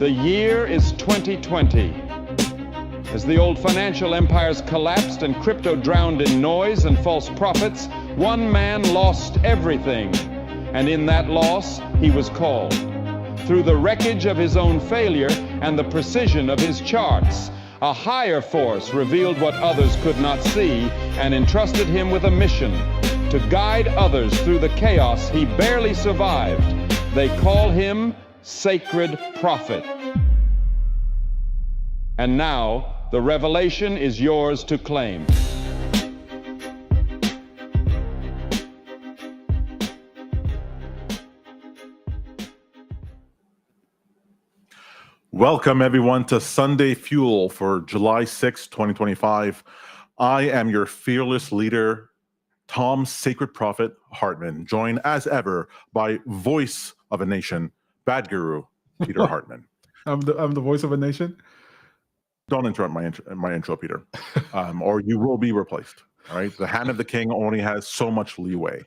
The year is 2020. As the old financial empires collapsed and crypto drowned in noise and false prophets, one man lost everything. And in that loss, he was called. Through the wreckage of his own failure and the precision of his charts, a higher force revealed what others could not see and entrusted him with a mission to guide others through the chaos he barely survived. They call him Sacred Prophet. And now, the revelation is yours to claim. Welcome, everyone, to Sunday Fuel for July 6, 2025. I am your fearless leader, Tom Sacred Prophet Hartman, joined as ever by Voice of a Nation, Bad Guru, Peter Hartman. I'm the voice of a nation? Don't interrupt my intro, Peter, or you will be replaced. All right, the hand of the king only has so much leeway.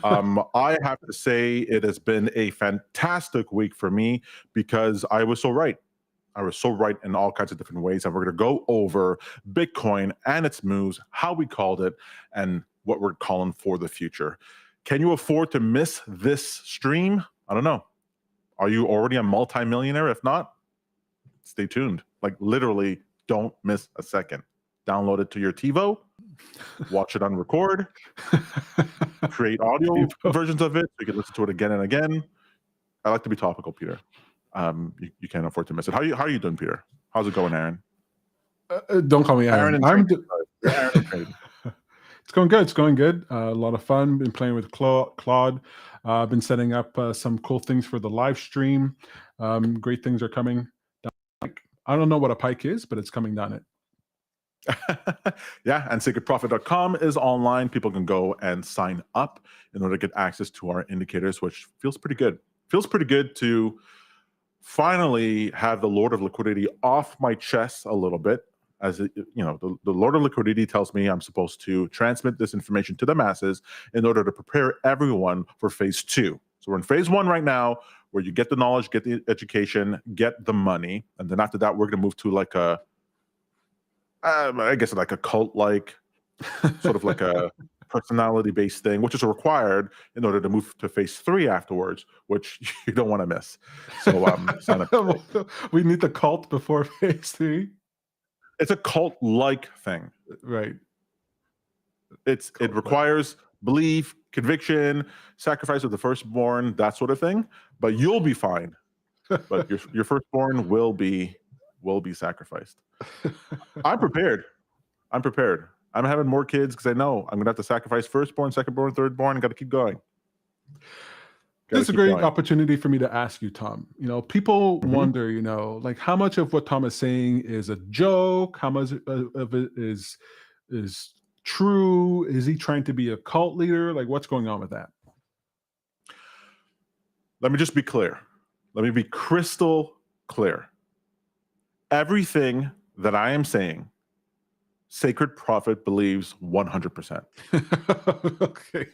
I have to say it has been a fantastic week for me because I was so right. I was so right in all kinds of different ways, and we're going to go over Bitcoin and its moves, how we called it, and what we're calling for the future. Can you afford to miss this stream? I don't know. Are you already a multimillionaire? If not, stay tuned. Like, literally, don't miss a second. Download it to your TiVo, watch it on record, create audio versions of it so you can listen to it again and again. I like to be topical, Peter. You can't afford to miss it. How are you doing, Peter? How's it going, Aaron? Don't call me Aaron. Aaron It's going good. It's going good. A lot of fun. Been playing with Claude. Been setting up some cool things for the live stream. Great things are coming down. I don't know what a pike is, but it's coming down it. Yeah, and sacredprophet.com is online. People can go and sign up in order to get access to our indicators, which feels pretty good. Feels pretty good to finally have the Lord of Liquidity off my chest a little bit. As it, you know, the Lord of Liquidity tells me I'm supposed to transmit this information to the masses in order to prepare everyone for phase 2. So we're in phase 1 right now, where you get the knowledge, get the education, get the money, and then after that, we're going to move to like a, I guess like a cult-like, sort of like a personality-based thing, which is required in order to move to phase 3 afterwards, which you don't want to miss. So sign up. We need the cult before phase 3. It's a cult-like thing, right? It requires belief, conviction, sacrifice of the firstborn, that sort of thing. But you'll be fine. But your firstborn will be sacrificed. I'm prepared. I'm having more kids because I know I'm gonna have to sacrifice firstborn, secondborn, thirdborn, and got to keep going. This is a great opportunity for me to ask you, Tom. You know, people wonder, you know, like how much of what Tom is saying is a joke? How much of it is true? Is he trying to be a cult leader? Like, what's going on with that? Let me just be clear. Let me be crystal clear. Everything that I am saying, Sacred Prophet believes 100%. Okay.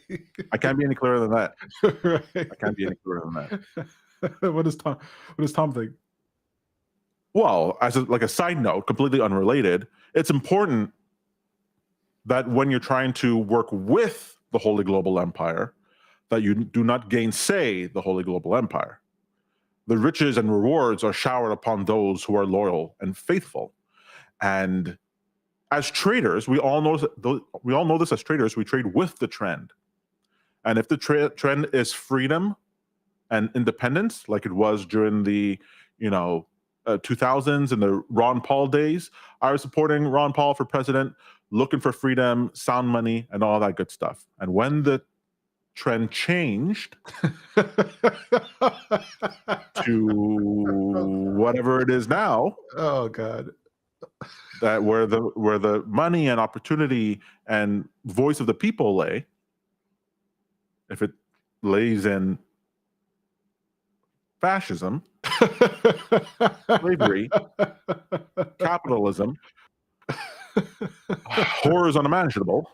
I can't be any clearer than that. Right. I can't be any clearer than that. What does Tom think? Well, as a side note, completely unrelated, it's important that when you're trying to work with the Holy Global Empire, that you do not gainsay the Holy Global Empire. The riches and rewards are showered upon those who are loyal and faithful. And as traders, we all know this as traders, we trade with the trend. And if the trend is freedom and independence, like it was during the 2000s and the Ron Paul days, I was supporting Ron Paul for president, looking for freedom, sound money, and all that good stuff. And when the trend changed to whatever it is now, oh God, that where the money and opportunity and voice of the people lay, if it lays in fascism, slavery, capitalism, horrors unimaginable,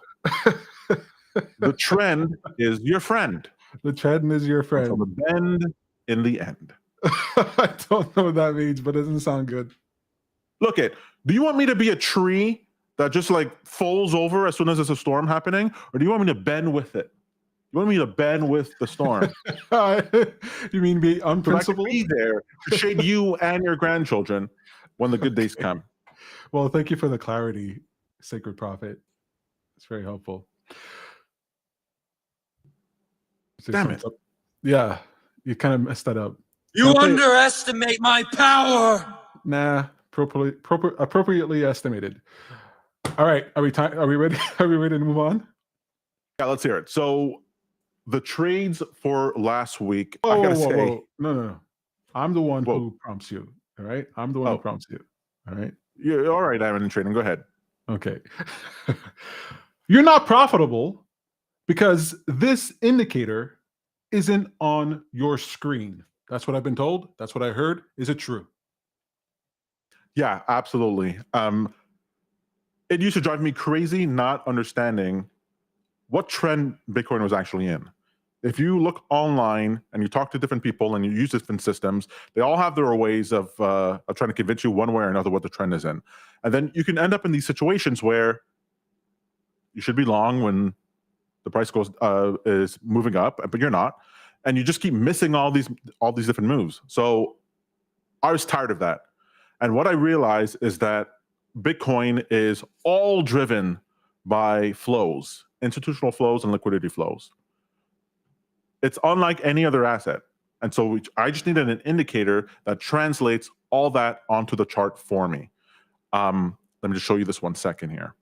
the trend is your friend. The trend is your friend. From the bend in the end. I don't know what that means, but it doesn't sound good. Look it. Do you want me to be a tree that just like folds over as soon as there's a storm happening, or do you want me to bend with it? You want me to bend with the storm? You mean be So I can unprincipled? be there to shade you and your grandchildren when the good days come. Well, thank you for the clarity, Sacred Prophet. It's very helpful. Say Damn something- Yeah, you kind of messed that up. You Can I play it? underestimate my power. Nah, appropriately estimated. All right, are we ready? Are we ready to move on? Yeah, let's hear it. So the trades for last week, I Whoa, gotta whoa, say, whoa. No. I'm the one Whoa. who prompts you. All right, I'm the one Oh. who prompts you. All right. you're all right, I'm in trading. Go ahead. Okay. You're not profitable because this indicator isn't on your screen. That's what I've been told. That's what I heard. Is it true? Yeah, absolutely. It used to drive me crazy not understanding what trend Bitcoin was actually in. If you look online and you talk to different people and you use different systems, they all have their ways of trying to convince you one way or another what the trend is in. And then you can end up in these situations where you should be long when the price is moving up, but you're not, and you just keep missing all these different moves. So I was tired of that. And what I realized is that Bitcoin is all driven by flows, institutional flows and liquidity flows. It's unlike any other asset. And so I just needed an indicator that translates all that onto the chart for me. Let me just show you this 1 second here.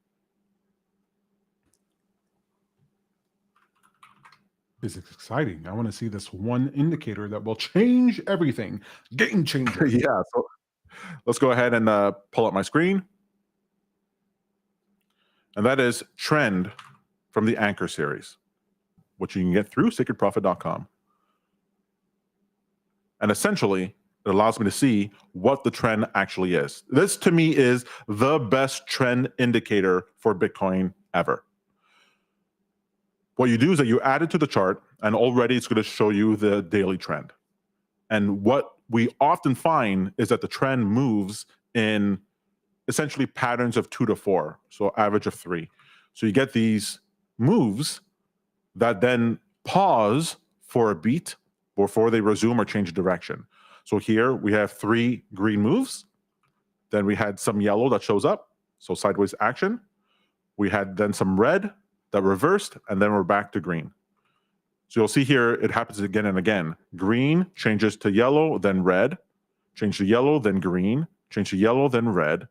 This is exciting. I want to see this one indicator that will change everything. Game changer. Yeah, so let's go ahead and pull up my screen. And that is trend from the Anchor series, which you can get through sacredprophet.com. And essentially, it allows me to see what the trend actually is. This, to me, is the best trend indicator for Bitcoin ever. What you do is that you add it to the chart, and already it's going to show you the daily trend. And what we often find is that the trend moves in essentially patterns of 2 to 4, so average of 3. So you get these moves that then pause for a beat before they resume or change direction. So here we have 3 green moves. Then we had some yellow that shows up, so sideways action. We had then some red that reversed, and then we're back to green. So you'll see here, it happens again and again. Green changes to yellow, then red, change to yellow, then green, change to yellow, then red,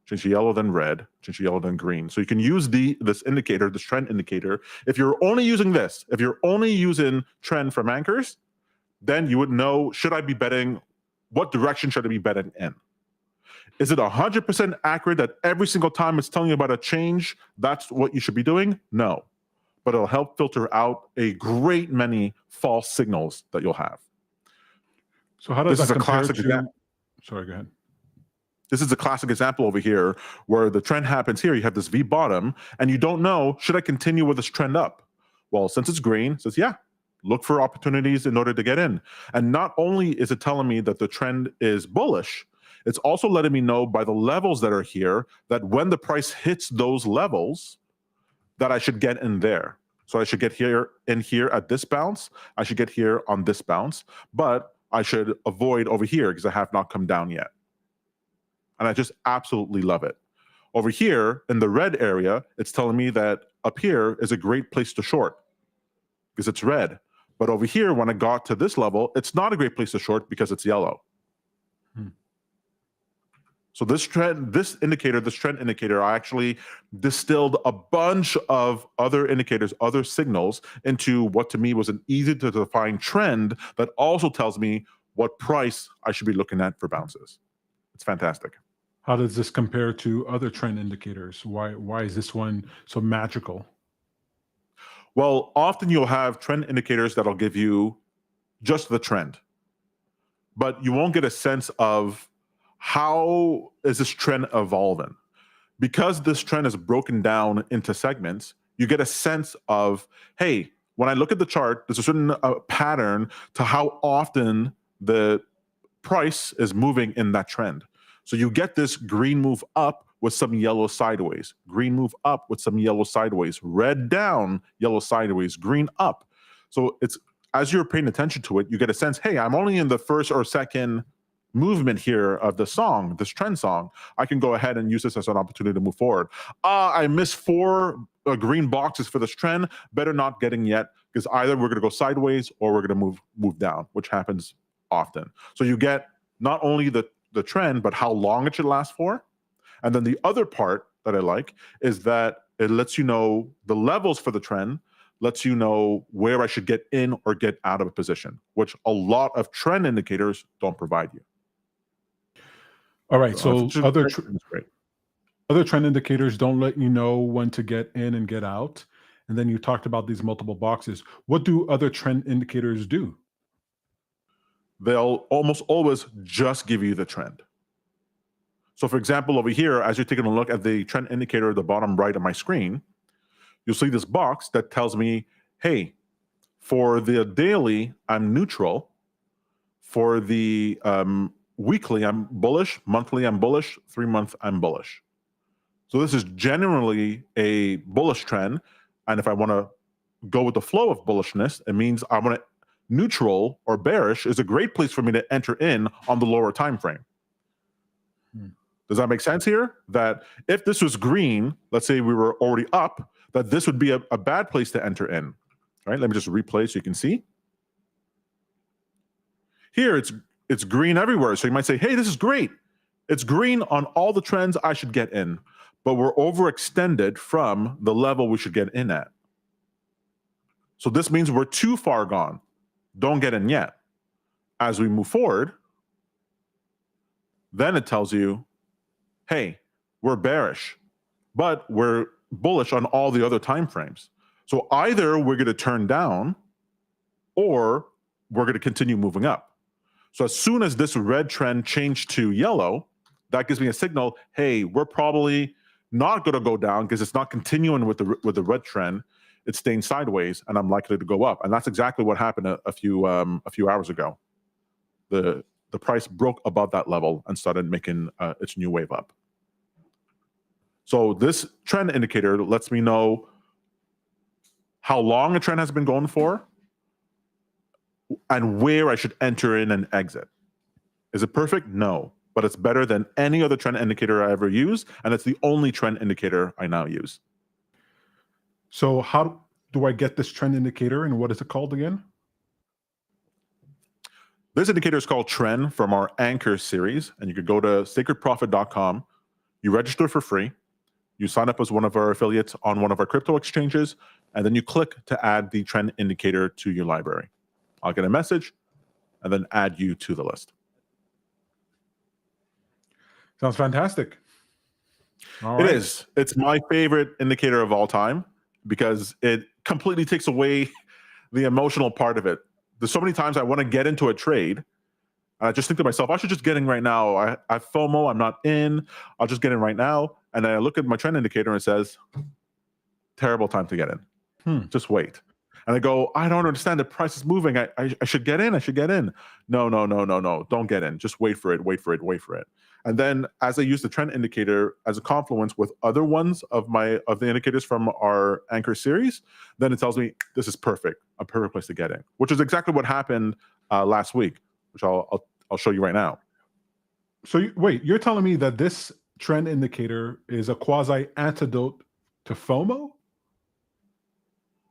change to yellow, then red, change to yellow, then green. So you can use this indicator, this trend indicator. If you're only using this, if you're only using trend from anchors, then you would know, should I be betting, what direction should I be betting in? Is it 100% accurate that every single time it's telling you about a change, that's what you should be doing? No. But it'll help filter out a great many false signals that you'll have. So how does This is that a compare classic to? example. Sorry, go ahead. This is a classic example over here where the trend happens here. You have this V bottom, and you don't know, should I continue with this trend up? Well, since it's green, it says, yeah, look for opportunities in order to get in. And not only is it telling me that the trend is bullish, it's also letting me know by the levels that are here that when the price hits those levels, that I should get in there. So I should get here at this bounce. I should get here on this bounce, but I should avoid over here because I have not come down yet. And I just absolutely love it. Over here in the red area, it's telling me that up here is a great place to short because it's red. But over here, when I got to this level, it's not a great place to short because it's yellow. So this trend indicator, I actually distilled a bunch of other indicators, other signals into what to me was an easy to define trend that also tells me what price I should be looking at for bounces. It's fantastic. How does this compare to other trend indicators? Why is this one so magical? Well, often you'll have trend indicators that'll give you just the trend, but you won't get a sense of how is this trend evolving. Because this trend is broken down into segments, you get a sense of, hey, when I look at the chart, there's a certain pattern to how often the price is moving in that trend. So you get this green move up with some yellow sideways, green move up with some yellow sideways, red down, yellow sideways, green up. So it's, as you're paying attention to it, you get a sense, hey, I'm only in the first or second movement here of the song, this trend song. I can go ahead and use this as an opportunity to move forward. I missed 4 green boxes for this trend. Better not get in yet, because either we're going to go sideways or we're going to move down, which happens often. So you get not only the trend, but how long it should last for. And then the other part that I like is that it lets you know the levels for the trend, lets you know where I should get in or get out of a position, which a lot of trend indicators don't provide you. All right. So other great. trend indicators don't let you know when to get in and get out. And then you talked about these multiple boxes. What do other trend indicators do? They'll almost always just give you the trend. So for example, over here, as you're taking a look at the trend indicator at the bottom right of my screen, you'll see this box that tells me, hey, for the daily, I'm neutral. For the weekly, I'm bullish. Monthly, I'm bullish. 3-month, I'm bullish. So this is generally a bullish trend. And if I want to go with the flow of bullishness, it means I want to neutral or bearish is a great place for me to enter in on the lower time frame. Does that make sense here? That if this was green, let's say we were already up, that this would be a bad place to enter in. All right, let me just replay so you can see. Here it's green everywhere. So you might say, hey, this is great. It's green on all the trends I should get in, but we're overextended from the level we should get in at. So this means we're too far gone. Don't get in yet. As we move forward, then it tells you, hey, we're bearish, but we're bullish on all the other time frames. So either we're going to turn down or we're going to continue moving up. So as soon as this red trend changed to yellow, that gives me a signal, hey, we're probably not going to go down because it's not continuing with the red trend. It's staying sideways, and I'm likely to go up. And that's exactly what happened a few hours ago. The price broke above that level and started making its new wave up. So this trend indicator lets me know how long a trend has been going for and where I should enter in and exit. Is it perfect? No, but it's better than any other trend indicator I ever use, and it's the only trend indicator I now use. So how do I get this trend indicator, and what is it called again? This indicator is called Trend from our Anchor series, and you could go to sacredprofit.com. You register for free. You sign up as one of our affiliates on one of our crypto exchanges, and then you click to add the trend indicator to your library. I'll get a message and then add you to the list. Sounds fantastic. It is. It's my favorite indicator of all time because it completely takes away the emotional part of it. There's so many times I want to get into a trade, and I just think to myself, I should just get in right now. I have FOMO. I'm not in. I'll just get in right now. And then I look at my trend indicator and it says, terrible time to get in. Just wait. And I go, I don't understand. The price is moving. I should get in. I should get in. No. Don't get in. Just wait for it. And then as I use the trend indicator as a confluence with other ones of the indicators from our Anchor series, then it tells me this is perfect, a perfect place to get in, which is exactly what happened last week, which I'll show you right now. So wait, you're telling me that this trend indicator is a quasi antidote to FOMO?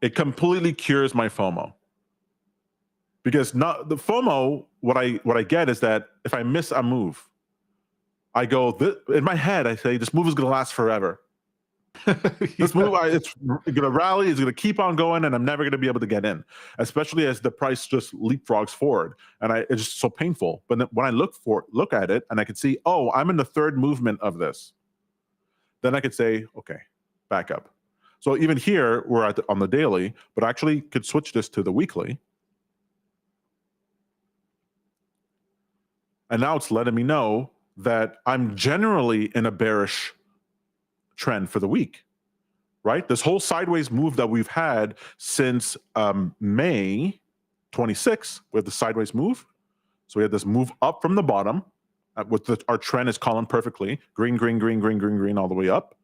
It completely cures my FOMO. Because not the FOMO, what I get is that if I miss a move, I go in my head, I say this move is going to last forever. This move, it's going to rally, it's going to keep on going, and I'm never going to be able to get in, especially as the price just leapfrogs forward, and it's just so painful. But when I look at it, and I can see, oh, I'm in the third movement of this, then I could say, okay, back up. So even here, we're on the daily, but I actually could switch this to the weekly. And now it's letting me know that I'm generally in a bearish trend for the week, right? This whole sideways move that we've had since May 26th, we have the sideways move. So we had this move up from the bottom with our trend is calling perfectly. Green, green, green, green, green, green, all the way up.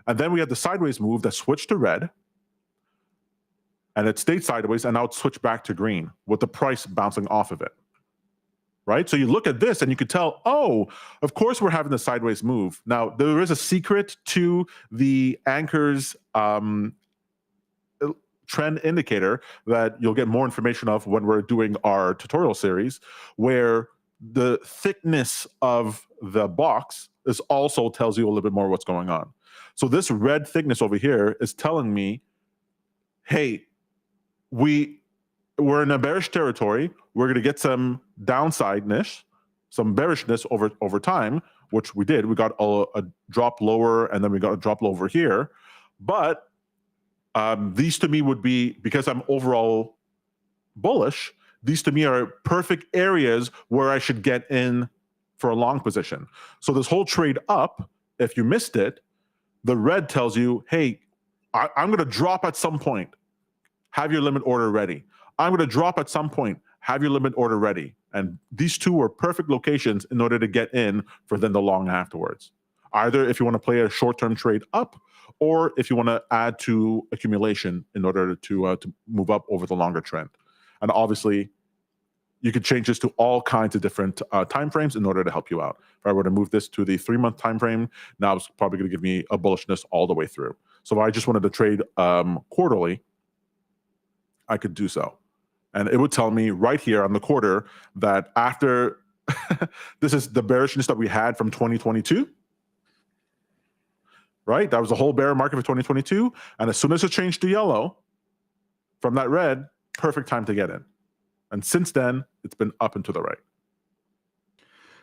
And then we had the sideways move that switched to red. And it stayed sideways, and now it switched back to green with the price bouncing off of it. Right? So you look at this and you could tell, oh, of course we're having the sideways move. Now, there is a secret to the anchor's trend indicator that you'll get more information of when we're doing our tutorial series, where the thickness of the box is also tells you a little bit more what's going on. So this red thickness over here is telling me, hey, we're in a bearish territory. We're going to get some downside-ness, some bearishness over time, which we did. We got a drop lower, and then we got a drop lower over here. But these to me would be, because I'm overall bullish, these to me are perfect areas where I should get in for a long position. So this whole trade up, if you missed it, the red tells you, hey, I'm going to drop at some point. Have your limit order ready. I'm going to drop at some point. Have your limit order ready. And these two are perfect locations in order to get in for then the long afterwards. Either if you want to play a short-term trade up, or if you want to add to accumulation in order to move up over the longer trend. And obviously, you could change this to all kinds of different time frames in order to help you out. If I were to move this to the 3-month time frame, now it's probably going to give me a bullishness all the way through. So if I just wanted to trade quarterly, I could do so. And it would tell me right here on the quarter that after this is the bearishness that we had from 2022, right? That was the whole bear market for 2022. And as soon as it changed to yellow from that red, perfect time to get in. And since then, it's been up and to the right.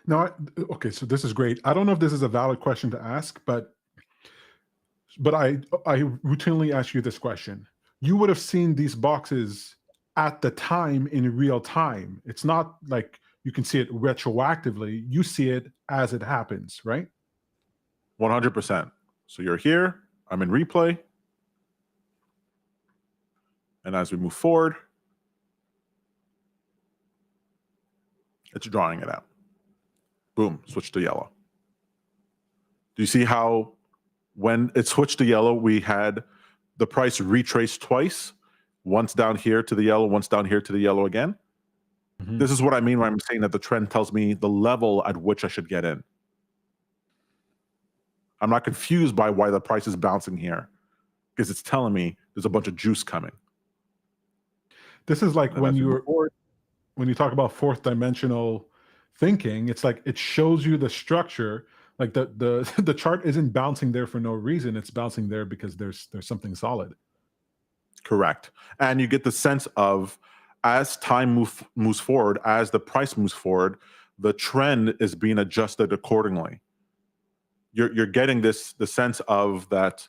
Now, okay, so this is great. I don't know if this is a valid question to ask, but I routinely ask you this question. You would have seen these boxes at the time in real time. It's not like you can see it retroactively. You see it as it happens, right? 100%. So you're here, I'm in replay. And as we move forward, it's drawing it out. Boom, switch to yellow. Do you see how when it switched to yellow, we had the price retraced twice? Once down here to the yellow, once down here to the yellow again. Mm-hmm. This is what I mean when I'm saying that the trend tells me the level at which I should get in. I'm not confused by why the price is bouncing here, because it's telling me there's a bunch of juice coming. This is like when you talk about fourth dimensional thinking, it's like it shows you the structure. Like the chart isn't bouncing there for no reason. It's bouncing there because there's something solid. Correct. And you get the sense of, as time moves forward, as the price moves forward, the trend is being adjusted accordingly. You're getting the sense of that.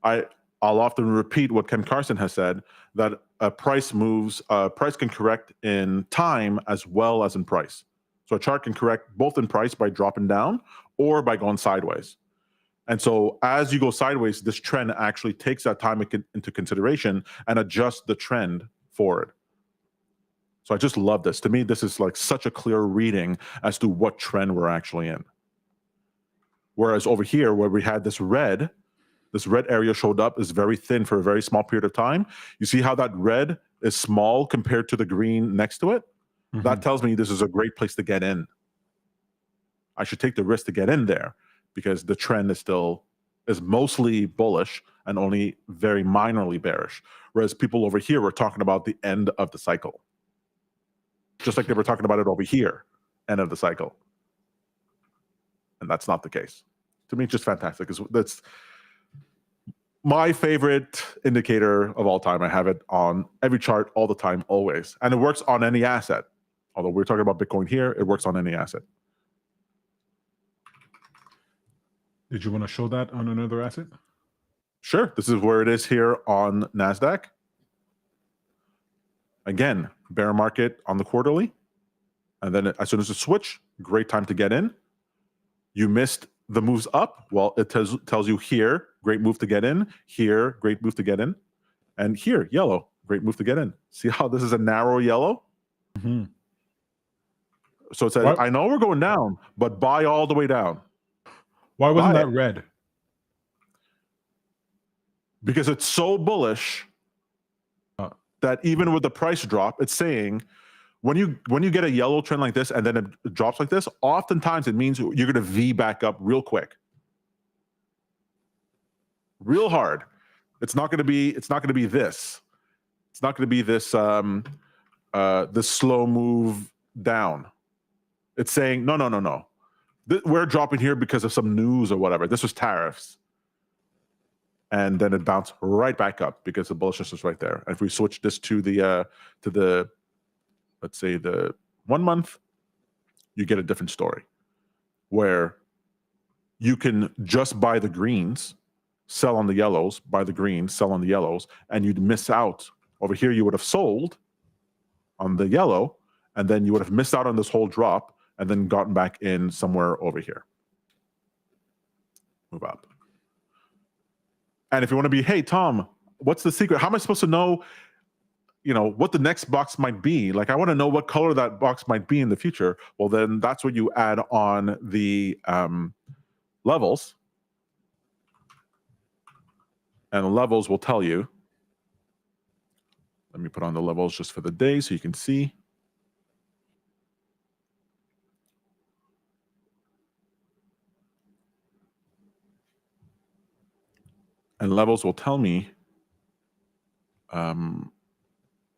I'll often repeat what Ken Carson has said, that a price can correct in time as well as in price. So a chart can correct both in price by dropping down or by going sideways. And so as you go sideways, this trend actually takes that time into consideration and adjusts the trend forward. So I just love this. To me, this is like such a clear reading as to what trend we're actually in. Whereas over here, where we had this red area showed up is very thin for a very small period of time. You see how that red is small compared to the green next to it? Mm-hmm. That tells me this is a great place to get in. I should take the risk to get in there, because the trend is mostly bullish and only very minorly bearish. Whereas people over here were talking about the end of the cycle. Just like they were talking about it over here, end of the cycle. And that's not the case. To me, it's just fantastic. That's my favorite indicator of all time. I have it on every chart all the time, always. And it works on any asset. Although we're talking about Bitcoin here, it works on any asset. Did you want to show that on another asset? Sure. This is where it is here on NASDAQ. Again, bear market on the quarterly. And then as soon as it switch, great time to get in. You missed the moves up. Well, it tells you here, great move to get in. Here, great move to get in. And here, yellow, great move to get in. See how this is a narrow yellow? Mhm. So it says, Why, I know we're going down, but buy all the way down. why wasn't Buy that it. red? Because it's so bullish Uh, that even with the price drop, it's saying when you get a yellow trend like this and then it drops like this, oftentimes it means you're going to V back up real quick, real hard. It's not going to be this. It's not going to be this this slow move down. It's saying no. We're dropping here because of some news or whatever. This was tariffs. And then it bounced right back up because the bullishness was right there. And if we switch this to the let's say the 1 month, you get a different story where you can just buy the greens, sell on the yellows, buy the greens, sell on the yellows, and you'd miss out. Over here, you would have sold on the yellow, and then you would have missed out on this whole drop and then gotten back in somewhere over here. Move up. And if you want to be, hey, Tom, what's the secret? How am I supposed to know, what the next box might be? Like, I want to know what color that box might be in the future. Well, then that's what you add on the levels. And the levels will tell you. Let me put on the levels just for the day so you can see. And levels will tell me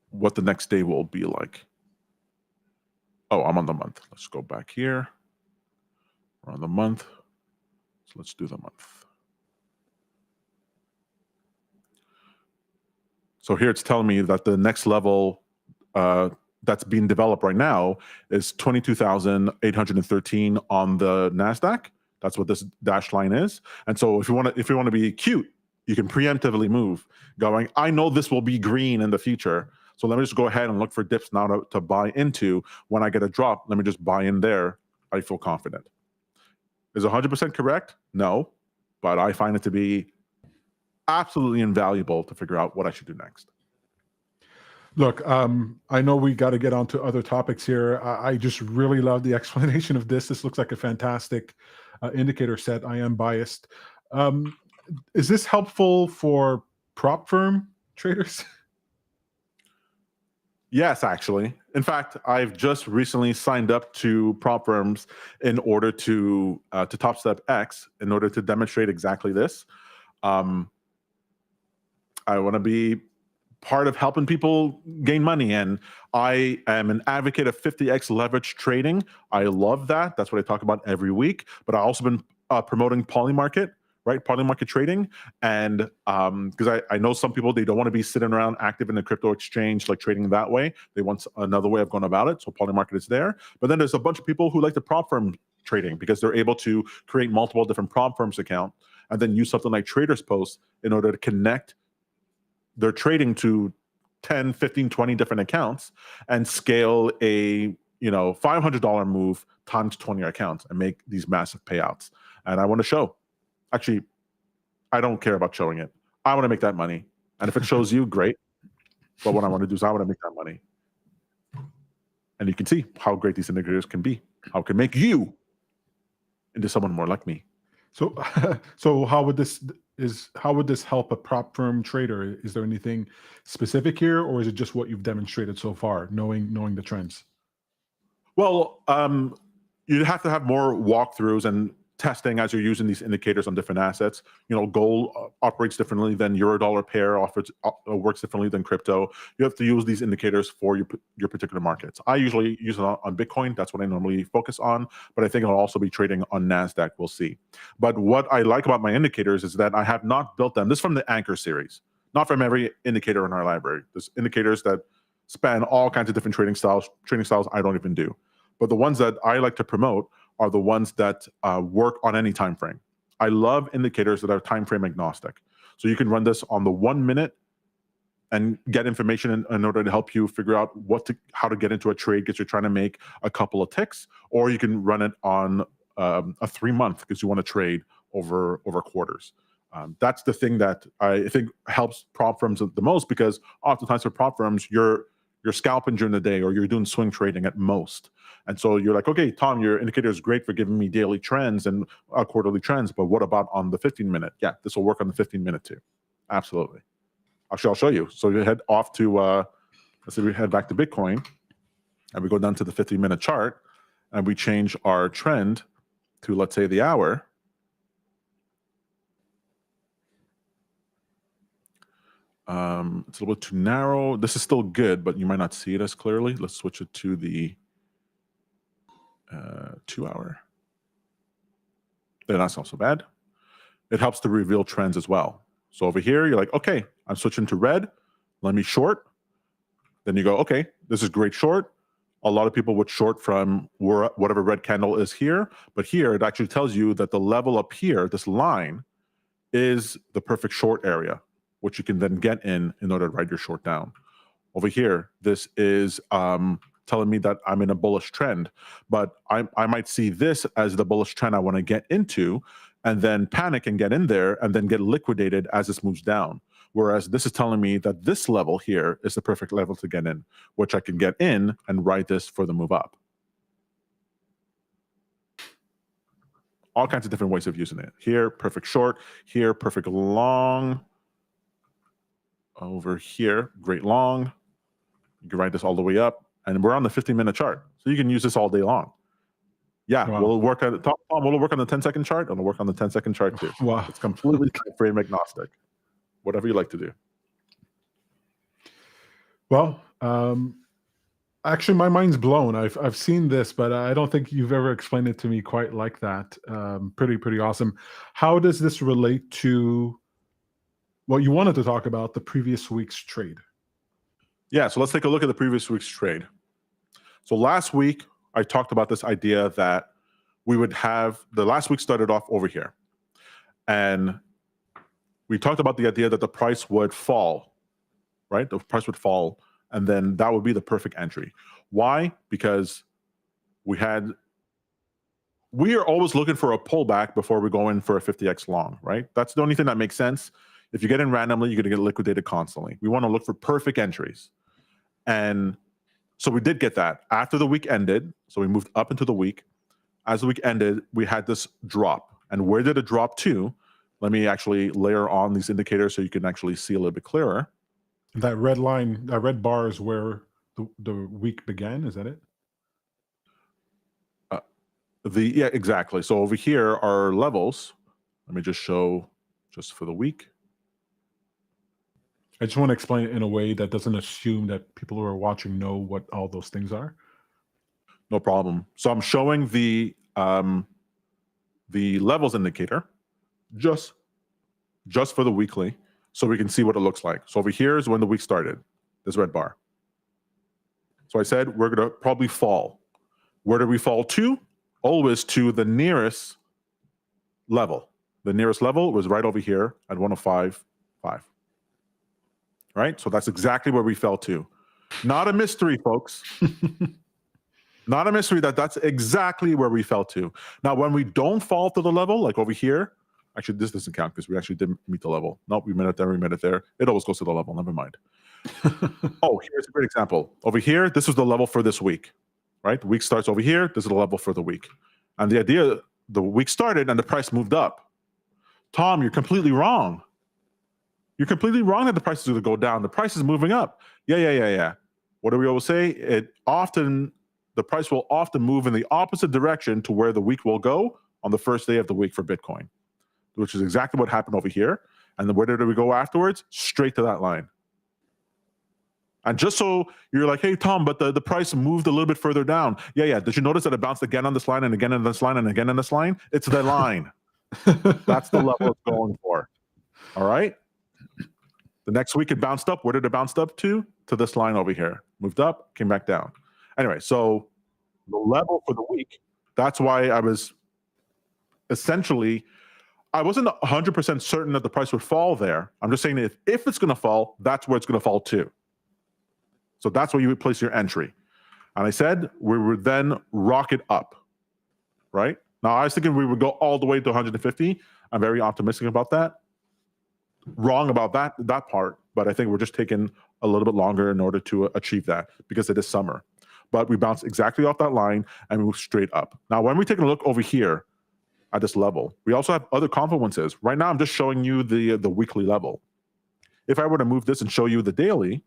what the next day will be like. Oh, I'm on the month. Let's go back here. We're on the month. So let's do the month. So here it's telling me that the next level that's being developed right now is 22,813 on the NASDAQ. That's what this dashed line is. And so if you want to be cute, you can preemptively move, going, I know this will be green in the future. So let me just go ahead and look for dips now to buy into. When I get a drop, let me just buy in there. I feel confident. Is 100% correct? No, but I find it to be absolutely invaluable to figure out what I should do next. Look, I know we got to get on to other topics here. I just really love the explanation of this. This looks like a fantastic indicator set. I am biased. Is this helpful for prop firm traders? Yes, actually. In fact, I've just recently signed up to prop firms in order to Top Step X in order to demonstrate exactly this. I want to be part of helping people gain money, and I am an advocate of 50x leverage trading. I love that. That's what I talk about every week. But I've also been promoting polymarket, right? Polymarket trading. And because I know some people, they don't want to be sitting around active in the crypto exchange, like trading that way. They want another way of going about it. So polymarket is there. But then there's a bunch of people who like the prop firm trading because they're able to create multiple different prop firms account and then use something like Traders Post in order to connect their trading to 10, 15, 20 different accounts and scale a $500 move times 20 accounts and make these massive payouts. And I want to show. Actually, I don't care about showing it. I want to make that money. And if it shows you, great. But what I want to do is I want to make that money. And you can see how great these indicators can be. How it can make you into someone more like me. So, so how would this help a prop firm trader? Is there anything specific here, or is it just what you've demonstrated so far, knowing the trends? Well, you'd have to have more walkthroughs and testing as you're using these indicators on different assets. Gold operates differently than euro-dollar pair, works differently than crypto. You have to use these indicators for your particular markets. I usually use it on Bitcoin. That's what I normally focus on, but I think I'll also be trading on NASDAQ. We'll see. But what I like about my indicators is that I have not built them. This is from the Anchor series, not from every indicator in our library. There's indicators that span all kinds of different trading styles I don't even do. But the ones that I like to promote are the ones that work on any time frame. I love indicators that are time frame agnostic. So you can run this on the 1 minute and get information in order to help you figure out how to get into a trade because you're trying to make a couple of ticks, or you can run it on a 3 month because you want to trade over quarters. That's the thing that I think helps prop firms the most, because oftentimes for prop firms, you're you're scalping during the day, or you're doing swing trading at most. And so you're like, okay, Tom, your indicator is great for giving me daily trends and quarterly trends, but what about on the 15-minute? Yeah, this will work on the 15-minute too. Absolutely. Actually, I'll show you. So you head off to, let's say we head back to Bitcoin, and we go down to the 15-minute chart, and we change our trend to, let's say, the hour. It's a little bit too narrow. This is still good, but you might not see it as clearly. Let's switch it to the 2 hour. Then that's not so bad. It helps to reveal trends as well. So over here, you're like, okay, I'm switching to red. Let me short. Then you go, okay, this is great short. A lot of people would short from whatever red candle is here, but here it actually tells you that the level up here, this line, is the perfect short area, which you can then get in order to write your short down. Over here, this is telling me that I'm in a bullish trend, but I might see this as the bullish trend I want to get into, and then panic and get in there and then get liquidated as this moves down. Whereas this is telling me that this level here is the perfect level to get in, which I can get in and write this for the move up. All kinds of different ways of using it. Here, perfect short. Here, perfect long. Over here, great long. You can write this all the way up. And we're on the 15-minute chart. So you can use this all day long. Yeah, wow. We'll work at the top. We'll work on the 10-second chart, and we'll work on the 10-second chart too. Wow. It's completely frame agnostic. Whatever you like to do. Well, actually, my mind's blown. I've seen this, but I don't think you've ever explained it to me quite like that. Pretty awesome. How does this relate to what you wanted to talk about, the previous week's trade? Yeah, so let's take a look at the previous week's trade. So last week, I talked about this idea that we would have, the last week started off over here. And we talked about the idea that the price would fall, right? The price would fall, and then that would be the perfect entry. Why? Because we are always looking for a pullback before we go in for a 50x long, right? That's the only thing that makes sense. If you get in randomly, you're going to get liquidated constantly. We want to look for perfect entries. And so we did get that. After the week ended, so we moved up into the week. As the week ended, we had this drop. And where did it drop to? Let me actually layer on these indicators so you can actually see a little bit clearer. That red line, that red bar is where the week began, is that it? Yeah, exactly. So over here are levels. Let me just show just for the week. I just want to explain it in a way that doesn't assume that people who are watching know what all those things are. No problem. So I'm showing the levels indicator just for the weekly, so we can see what it looks like. So over here is when the week started, this red bar. So I said we're going to probably fall. Where did we fall to? Always to the nearest level. The nearest level was right over here at 105.5. Right? So that's exactly where we fell to. Not a mystery, folks. Not a mystery that's exactly where we fell to. Now, when we don't fall to the level, like over here, actually, this doesn't count because we actually didn't meet the level. Nope, we met it there, we met it there. It always goes to the level, never mind. Oh, here's a great example. Over here, this was the level for this week, right? The week starts over here. This is the level for the week. And the idea, the week started and the price moved up. Tom, you're completely wrong. You're completely wrong that the price is going to go down. The price is moving up. Yeah. What do we always say? The price will often move in the opposite direction to where the week will go on the first day of the week for Bitcoin, which is exactly what happened over here. And then where did we go afterwards? Straight to that line. And just so you're like, hey, Tom, but the price moved a little bit further down. Yeah. Did you notice that it bounced again on this line and again on this line and again on this line? It's the line. That's the level it's going for. All right. The next week it bounced up. Where did it bounce up to? To this line over here. Moved up, came back down. Anyway, so the level for the week, that's why I was essentially, I wasn't 100% certain that the price would fall there. I'm just saying that if it's going to fall, that's where it's going to fall to. So that's where you would place your entry. And I said we would then rocket up, right? Now, I was thinking we would go all the way to 150. I'm very optimistic about that. Wrong about that part. but I think we're just taking a little bit longer in order to achieve that because it is summer. But we bounced exactly off that line and move straight up. Now, when we take a look over here at this level, we also have other confluences. Right now, I'm just showing you the weekly level. If I were to move this and show you the daily,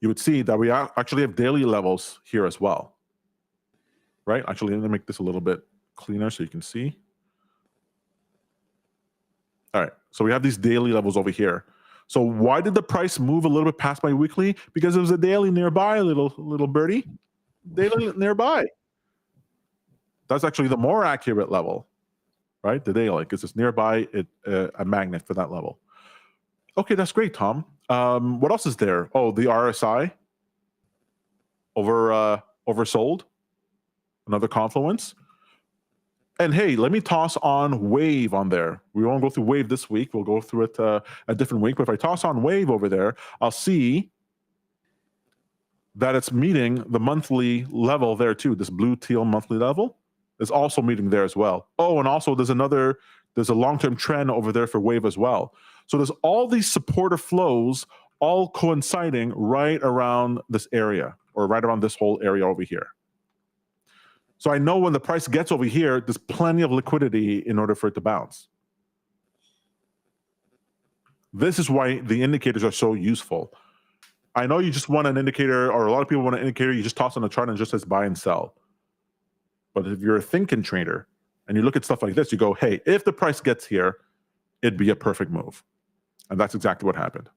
you would see that we actually have daily levels here as well. Right? Actually, let me make this a little bit cleaner so you can see. All right, so we have these daily levels over here. So why did the price move a little bit past my weekly? Because it was a daily nearby, little birdie. Daily nearby. That's actually the more accurate level, right? The daily, because it's nearby a magnet for that level. Okay, that's great, Tom. What else is there? Oh, the RSI oversold. Another confluence. And hey, let me toss on Wave on there. We won't go through Wave this week. We'll go through it a different week. But if I toss on Wave over there, I'll see that it's meeting the monthly level there too. This blue teal monthly level is also meeting there as well. Oh, and also there's a long-term trend over there for Wave as well. So there's all these supportive flows all coinciding right around this area, or right around this whole area over here. So I know when the price gets over here, there's plenty of liquidity in order for it to bounce. This is why the indicators are so useful. I know you just want an indicator, or a lot of people want an indicator, you just toss on a chart and it just says buy and sell. But if you're a thinking trader and you look at stuff like this, you go, hey, if the price gets here, it'd be a perfect move. And that's exactly what happened.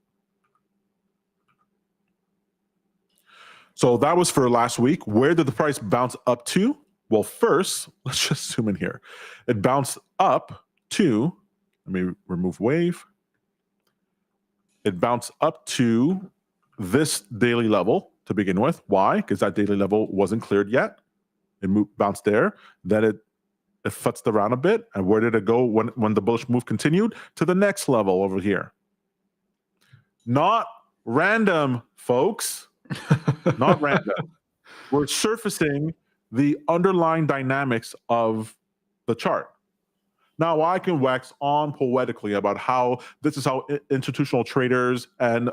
So that was for last week. Where did the price bounce up to? Well, first, let's just zoom in here. It bounced up to, let me remove Wave. It bounced up to this daily level to begin with. Why? Because that daily level wasn't cleared yet. It bounced there. Then it futzed around a bit. And where did it go when the bullish move continued? To the next level over here. Not random, folks. Not random. We're surfacing the underlying dynamics of the chart. Now, I can wax on poetically about how this is how institutional traders and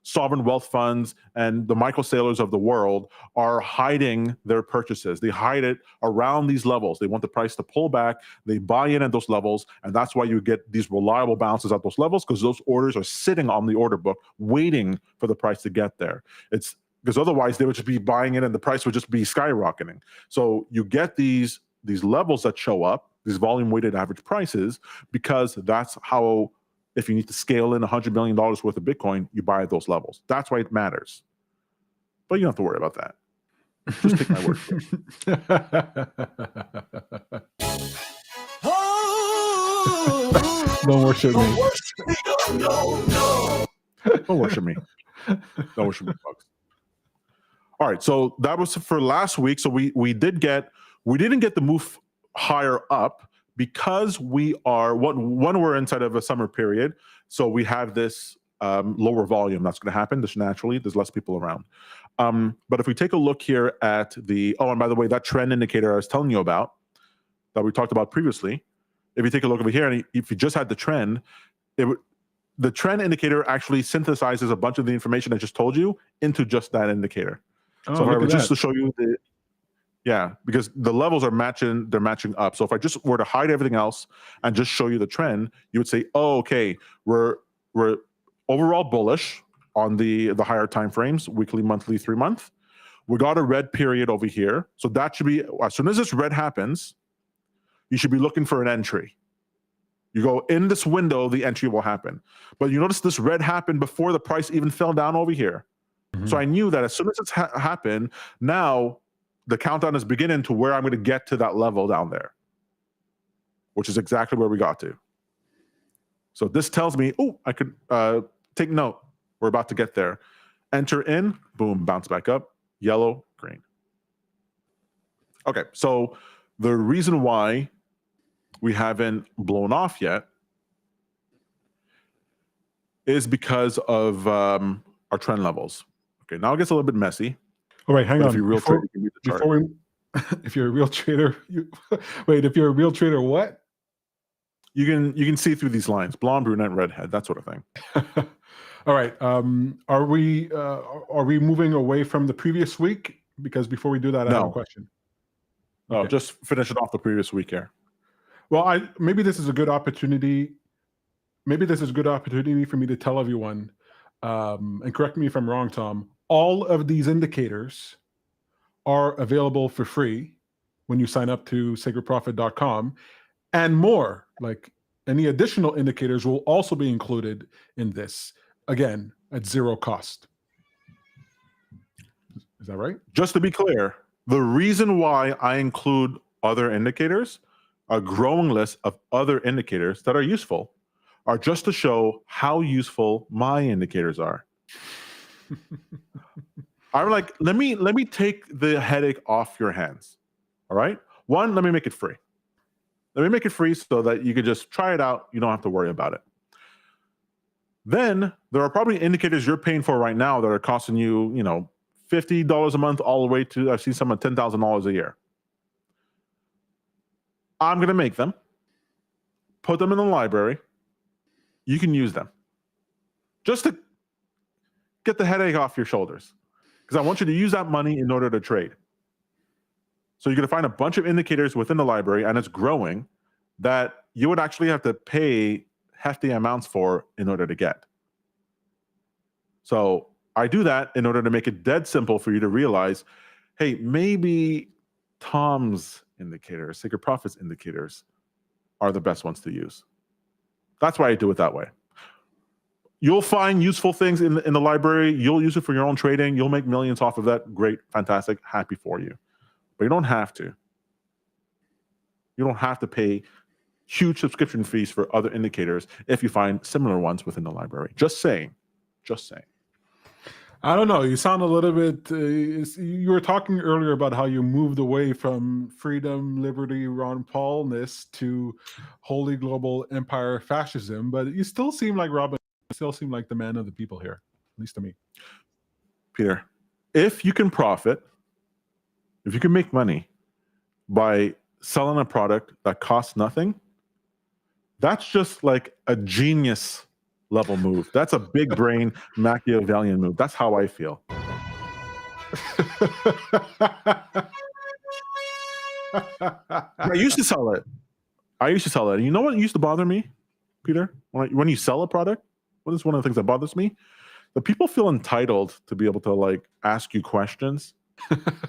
sovereign wealth funds and the Michael Saylors of the world are hiding their purchases. They hide it around these levels. They want the price to pull back. They buy in at those levels, and that's why you get these reliable bounces at those levels, because those orders are sitting on the order book waiting for the price to get there. It's because otherwise they would just be buying it and the price would just be skyrocketing. So you get these levels that show up, these volume weighted average prices, because that's how, if you need to scale in $100 million worth of Bitcoin, you buy at those levels. That's why it matters. But you don't have to worry about that. Just take my word for it. Don't worship me. Don't worship me. Don't worship me, folks. All right, so that was for last week. So we didn't get the move higher up because we are one we're inside of a summer period, so we have this lower volume. That's going to happen just naturally. There's less people around. But if we take a look here at and by the way, that trend indicator I was telling you about that we talked about previously, if you take a look over here and if you just had the trend, the trend indicator actually synthesizes a bunch of the information I just told you into just that indicator. Oh, so if I were just to show you because the levels are matching, they're matching up. So if I just were to hide everything else and just show you the trend, you would say, oh, okay, we're overall bullish on the higher time frames, weekly, monthly, 3 month. We got a red period over here. So that should be, as soon as this red happens, you should be looking for an entry. You go in this window, the entry will happen. But you notice this red happened before the price even fell down over here. Mm-hmm. So I knew that as soon as it's happened, now the countdown is beginning to where I'm going to get to that level down there, which is exactly where we got to. So this tells me, oh, I could take note. We're about to get there. Enter in, boom, bounce back up, yellow, green. Okay, so the reason why we haven't blown off yet is because of our trend levels. Okay, now it gets a little bit messy. All right, hang on. If you're a real trader, you can read the chart. If you're a real trader, wait, if you're a real trader, what? You can see through these lines: blonde, brunette, redhead, that sort of thing. All right. Are we moving away from the previous week? Because before we do that, I have a No. question. No, Okay. just finish it off the previous week here. Well, maybe this is a good opportunity. Maybe this is a good opportunity for me to tell everyone, and correct me if I'm wrong, Tom. All of these indicators are available for free when you sign up to sacredprofit.com, and more. Like any additional indicators will also be included in this, again, at zero cost. Is that right? Just to be clear, the reason why I include other indicators, a growing list of other indicators that are useful, are just to show how useful my indicators are. I'm like, let me take the headache off your hands. All right? One, let me make it free. Let me make it free so that you can just try it out. You don't have to worry about it. Then there are probably indicators you're paying for right now that are costing you, $50 a month all the way to, I've seen some at $10,000 a year. I'm going to make them, put them in the library. You can use them just to get the headache off your shoulders, because I want you to use that money in order to trade. So you're going to find a bunch of indicators within the library, and it's growing, that you would actually have to pay hefty amounts for in order to get. So I do that in order to make it dead simple for you to realize, hey, maybe Tom's indicators, Sacred Profits indicators, are the best ones to use. That's why I do it that way. You'll find useful things in the library. You'll use it for your own trading. You'll make millions off of that. Great, fantastic, happy for you. But you don't have to. You don't have to pay huge subscription fees for other indicators if you find similar ones within the library. Just saying. Just saying. I don't know. You sound a little bit. You were talking earlier about how you moved away from freedom, liberty, Ron Paulness to holy global empire fascism, but you still seem like Robin. You still seem like the man of the people here, at least to me. Peter, if you can profit, if you can make money by selling a product that costs nothing, that's just like a genius level move. That's a big brain Machiavellian move. That's how I feel. I used to sell it. And you know what used to bother me, Peter? When you sell a product, what is one of the things that bothers me? That people feel entitled to be able to like ask you questions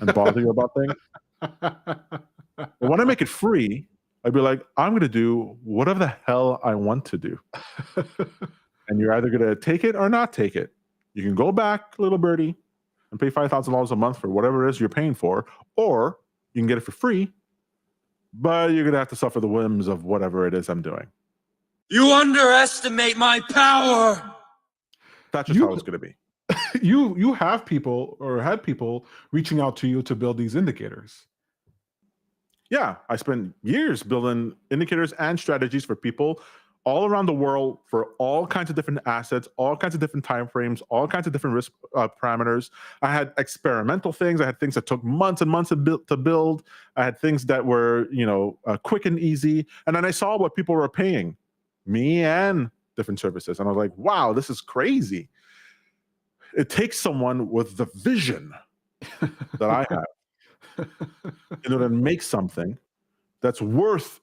and bother you about things. But when I make it free, I'd be like, I'm going to do whatever the hell I want to do. And you're either going to take it or not take it. You can go back, little birdie, and pay $5,000 a month for whatever it is you're paying for, or you can get it for free, but you're going to have to suffer the whims of whatever it is I'm doing. You underestimate my power. That's just how it's going to be. You have people or had people reaching out to you to build these indicators. Yeah, I spent years building indicators and strategies for people all around the world for all kinds of different assets, all kinds of different time frames, all kinds of different risk parameters. I had experimental things. I had things that took months and months to build. I had things that were, quick and easy. And then I saw what people were paying me and different services. And I was like, wow, this is crazy. It takes someone with the vision that I have in order to make something that's worth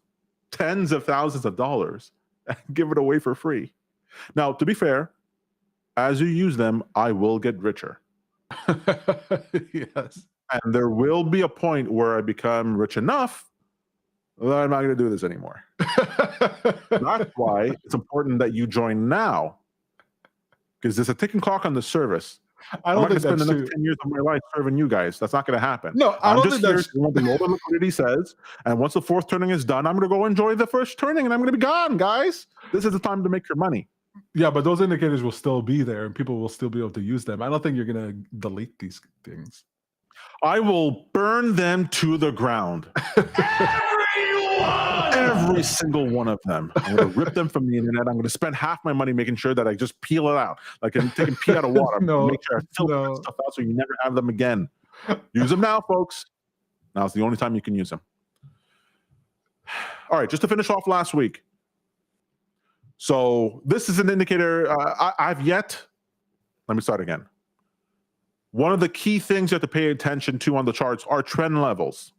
tens of thousands of dollars and give it away for free. Now, to be fair, as you use them, I will get richer. Yes. And there will be a point where I become rich enough that I'm not going to do this anymore. That's why it's important that you join now, because there's a ticking clock on the service. I don't I'm not going to think spend that's the true. next 10 years of my life serving you guys. That's not going to happen. No, I I'm don't just think here that's doing what the Lord of Liquidity says. And once the fourth turning is done, I'm going to go enjoy the first turning and I'm going to be gone, guys. This is the time to make your money. Yeah, but those indicators will still be there and people will still be able to use them. I don't think you're going to delete these things. I will burn them to the ground. Every single one of them. I'm going to rip them from the internet. I'm going to spend half my money making sure that I just peel it out. Like I'm taking pee out of water. Make sure I filter that stuff out so you never have them again. Use them now, folks. Now's the only time you can use them. All right, just to finish off last week. So this is an indicator. Let me start again. One of the key things you have to pay attention to on the charts are trend levels,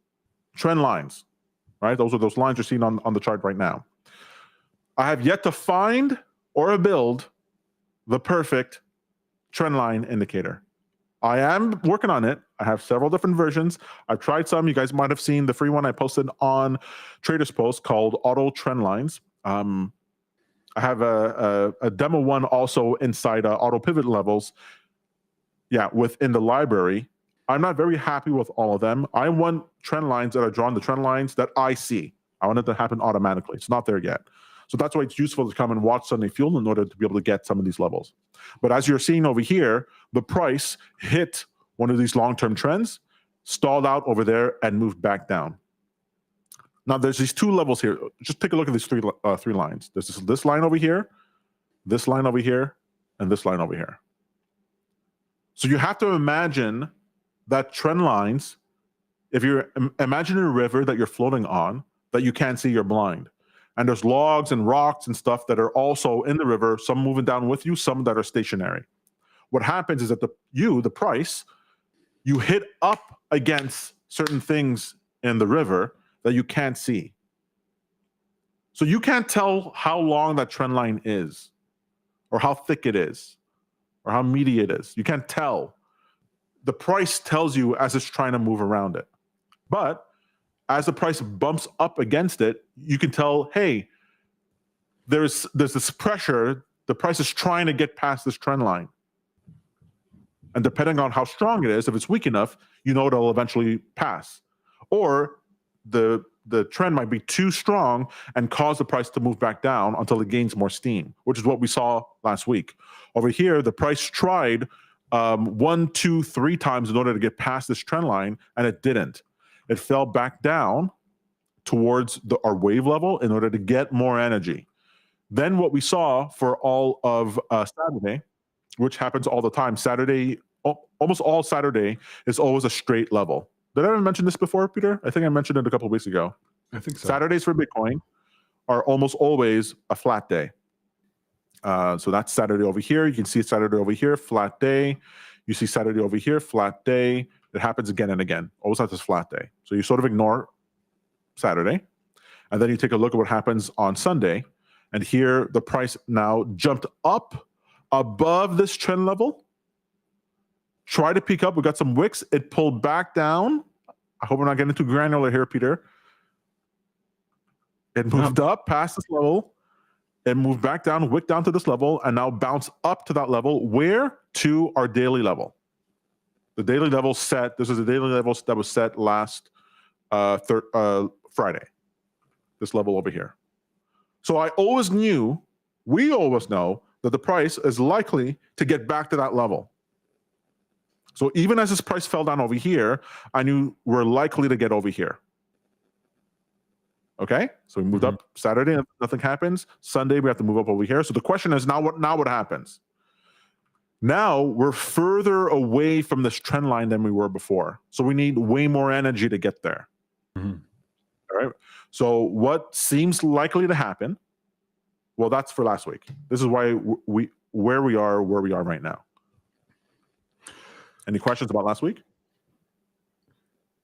trend lines, right? Those are those lines you're seeing on the chart right now. I have yet to find or build the perfect trend line indicator. I am working on it. I have several different versions. I've tried some. You guys might have seen the free one I posted on Traders Post called Auto Trend Lines. I have a demo one also inside Auto Pivot Levels. Yeah, within the library. I'm not very happy with all of them. I want trend lines that are drawn, the trend lines that I see. I want it to happen automatically. It's not there yet. So that's why it's useful to come and watch Sunday Fuel in order to be able to get some of these levels. But as you're seeing over here, the price hit one of these long-term trends, stalled out over there, and moved back down. Now there's these two levels here. Just take a look at these three lines. There's this line over here, this line over here, and this line over here. So you have to imagine that trend lines, if you're imagining a river that you're floating on, that you can't see, you're blind. And there's logs and rocks and stuff that are also in the river, some moving down with you, some that are stationary. What happens is that the price, you hit up against certain things in the river that you can't see. So you can't tell how long that trend line is, or how thick it is, or how meaty it is. You can't tell. The price tells you as it's trying to move around it. But as the price bumps up against it, you can tell, hey, there's this pressure. The price is trying to get past this trend line. And depending on how strong it is, if it's weak enough, you know it'll eventually pass. Or the trend might be too strong and cause the price to move back down until it gains more steam, which is what we saw last week. Over here, the price tried 1, 2, 3 times in order to get past this trend line, and it didn't. It fell back down towards our wave level in order to get more energy. Then what we saw for all of Saturday, which happens all the time, Saturday, almost all Saturday is always a straight level. Did I ever mention this before, Peter? I think I mentioned it a couple of weeks ago. I think so. Saturdays for Bitcoin are almost always a flat day. So that's Saturday over here. You can see Saturday over here, flat day. You see Saturday over here, flat day. It happens again and again. Always has this flat day. So you sort of ignore Saturday. And then you take a look at what happens on Sunday. And here the price now jumped up above this trend level. Try to peek up. We got some wicks. It pulled back down. I hope we're not getting too granular here, Peter. It moved up past this level. It moved back down, wick down to this level, and now bounce up to that level. Where? To our daily level. The daily level set, this is a daily level that was set last Friday. This level over here. So I always knew, we always know, that the price is likely to get back to that level. So even as this price fell down over here, I knew we're likely to get over here. Okay, so we moved up Saturday and nothing happens. Sunday, we have to move up over here. So the question is now what happens? Now we're further away from this trend line than we were before. So we need way more energy to get there. All right. So what seems likely to happen? Well, that's for last week. This is why where we are right now. Any questions about last week?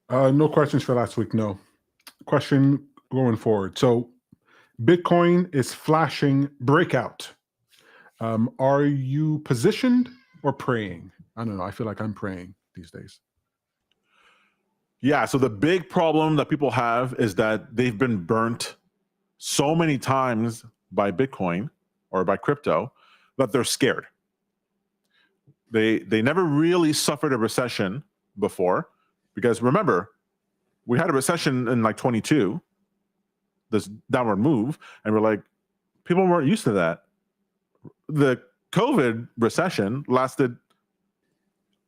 No questions for last week. No question going forward. So Bitcoin is flashing breakout. Are you positioned or praying? I don't know. I feel like I'm praying these days. Yeah. So the big problem that people have is that they've been burnt so many times by Bitcoin or by crypto that they're scared. They never really suffered a recession before, because remember, we had a recession in like 22, this downward move, and we're like, people weren't used to that. The COVID recession lasted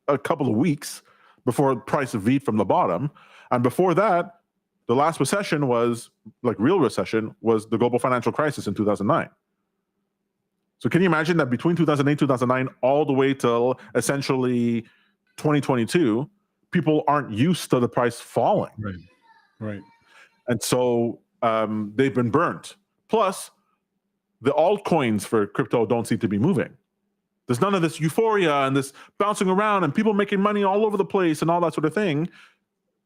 a couple of weeks before the price V'd from the bottom. And before that, the last recession was, like real recession, was the global financial crisis in 2009. So can you imagine that between 2008, 2009, all the way till essentially 2022, people aren't used to the price falling. Right. And so they've been burnt. Plus, the altcoins for crypto don't seem to be moving. There's none of this euphoria and this bouncing around and people making money all over the place and all that sort of thing.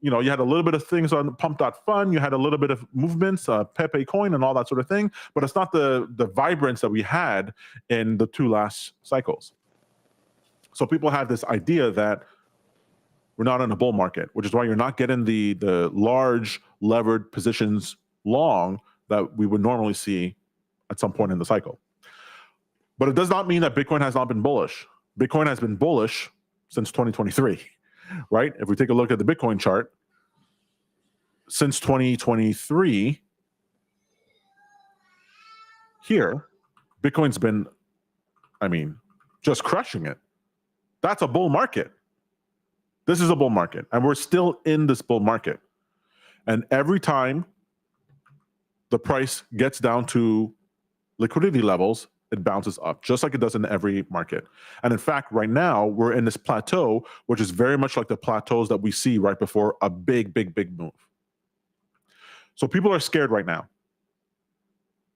You know, you had a little bit of things on pump.fun, you had a little bit of movements, Pepe coin and all that sort of thing, but it's not the vibrance that we had in the 2 last cycles. So people have this idea that we're not in a bull market, which is why you're not getting the large levered positions long that we would normally see at some point in the cycle. But it does not mean that Bitcoin has not been bullish. Bitcoin has been bullish since 2023, right? If we take a look at the Bitcoin chart, since 2023, here, Bitcoin's been, I mean, just crushing it. That's a bull market. This is a bull market, and we're still in this bull market. And every time the price gets down to liquidity levels, it bounces up, just like it does in every market. And in fact, right now, we're in this plateau, which is very much like the plateaus that we see right before a big, big, big move. So people are scared right now,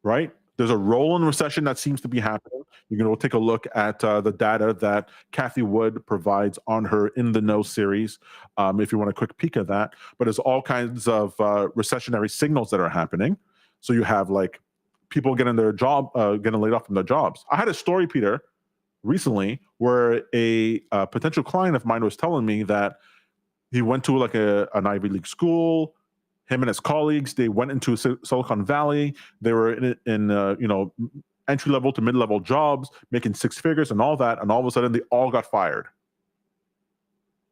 right? There's a rolling recession that seems to be happening. You can go take a look at the data that Kathy Wood provides on her In the Know series, if you want a quick peek at that. But there's all kinds of recessionary signals that are happening. So you have like people getting their job, getting laid off from their jobs. I had a story, Peter, recently where a potential client of mine was telling me that he went to like an Ivy League school. Him and his colleagues, they went into Silicon Valley. They were in you know, entry-level to mid-level jobs, making 6 figures and all that. And all of a sudden, they all got fired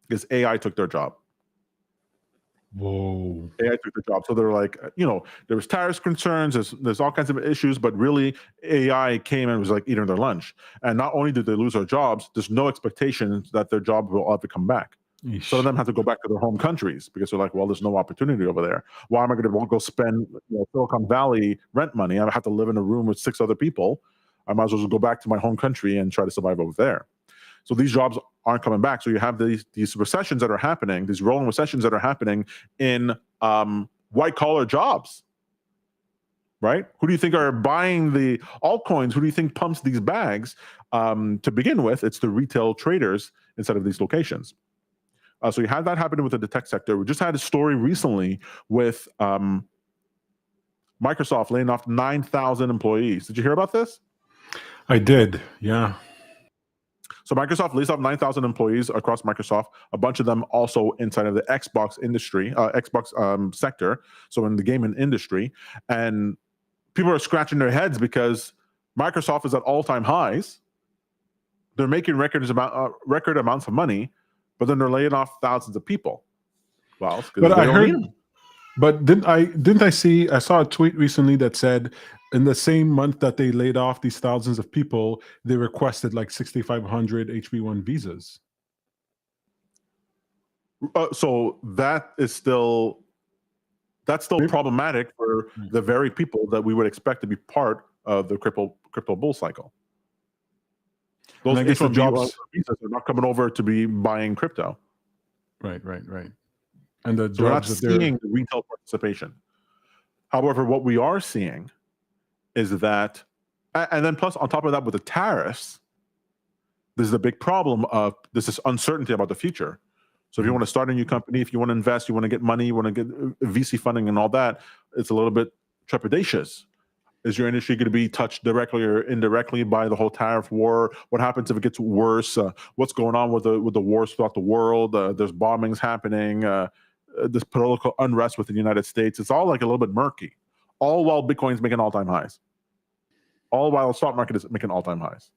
because AI took their job. Whoa. AI took the job. So they're like, you know, there was tariff concerns. There's all kinds of issues, but really AI came and was like eating their lunch. And not only did they lose their jobs, there's no expectation that their job will ever come back. Eesh. Some of them have to go back to their home countries because they're like, well, there's no opportunity over there. Why am I going to go spend Silicon Valley rent money? I have to live in a room with 6 other people. I might as well just go back to my home country and try to survive over there. So these jobs aren't coming back. So you have these recessions that are happening, these rolling recessions that are happening in white-collar jobs, right? Who do you think are buying the altcoins? Who do you think pumps these bags? To begin with, it's the retail traders instead of these locations. So you have that happening within the tech sector. We just had a story recently with Microsoft laying off 9,000 employees. Did you hear about this? I did, yeah. So Microsoft lays off 9,000 employees across Microsoft, a bunch of them also inside of the Xbox industry, Xbox sector, so in the gaming industry. And people are scratching their heads because Microsoft is at all-time highs. They're making record amounts of money, but then they're laying off thousands of people. Well, but I heard, but didn't I see? I saw a tweet recently that said in the same month that they laid off these thousands of people, they requested like 6,500 HB1 visas. So that's still problematic for the very people that we would expect to be part of the crypto bull cycle. Those H1 visas are not coming over to be buying crypto. Right. And the so we're not seeing the retail participation. However, what we are seeing is that, and then plus on top of that, with the tariffs, this is a big problem of this uncertainty about the future. So if you want to start a new company, if you want to invest, you want to get money, you want to get VC funding and all that, it's a little bit trepidatious. Is your industry going to be touched directly or indirectly by the whole tariff war? What happens if it gets worse? What's going on with the wars throughout the world? There's bombings happening. This political unrest within the United States. It's all like a little bit murky. All while Bitcoin's making all-time highs. All while the stock market is making all-time highs.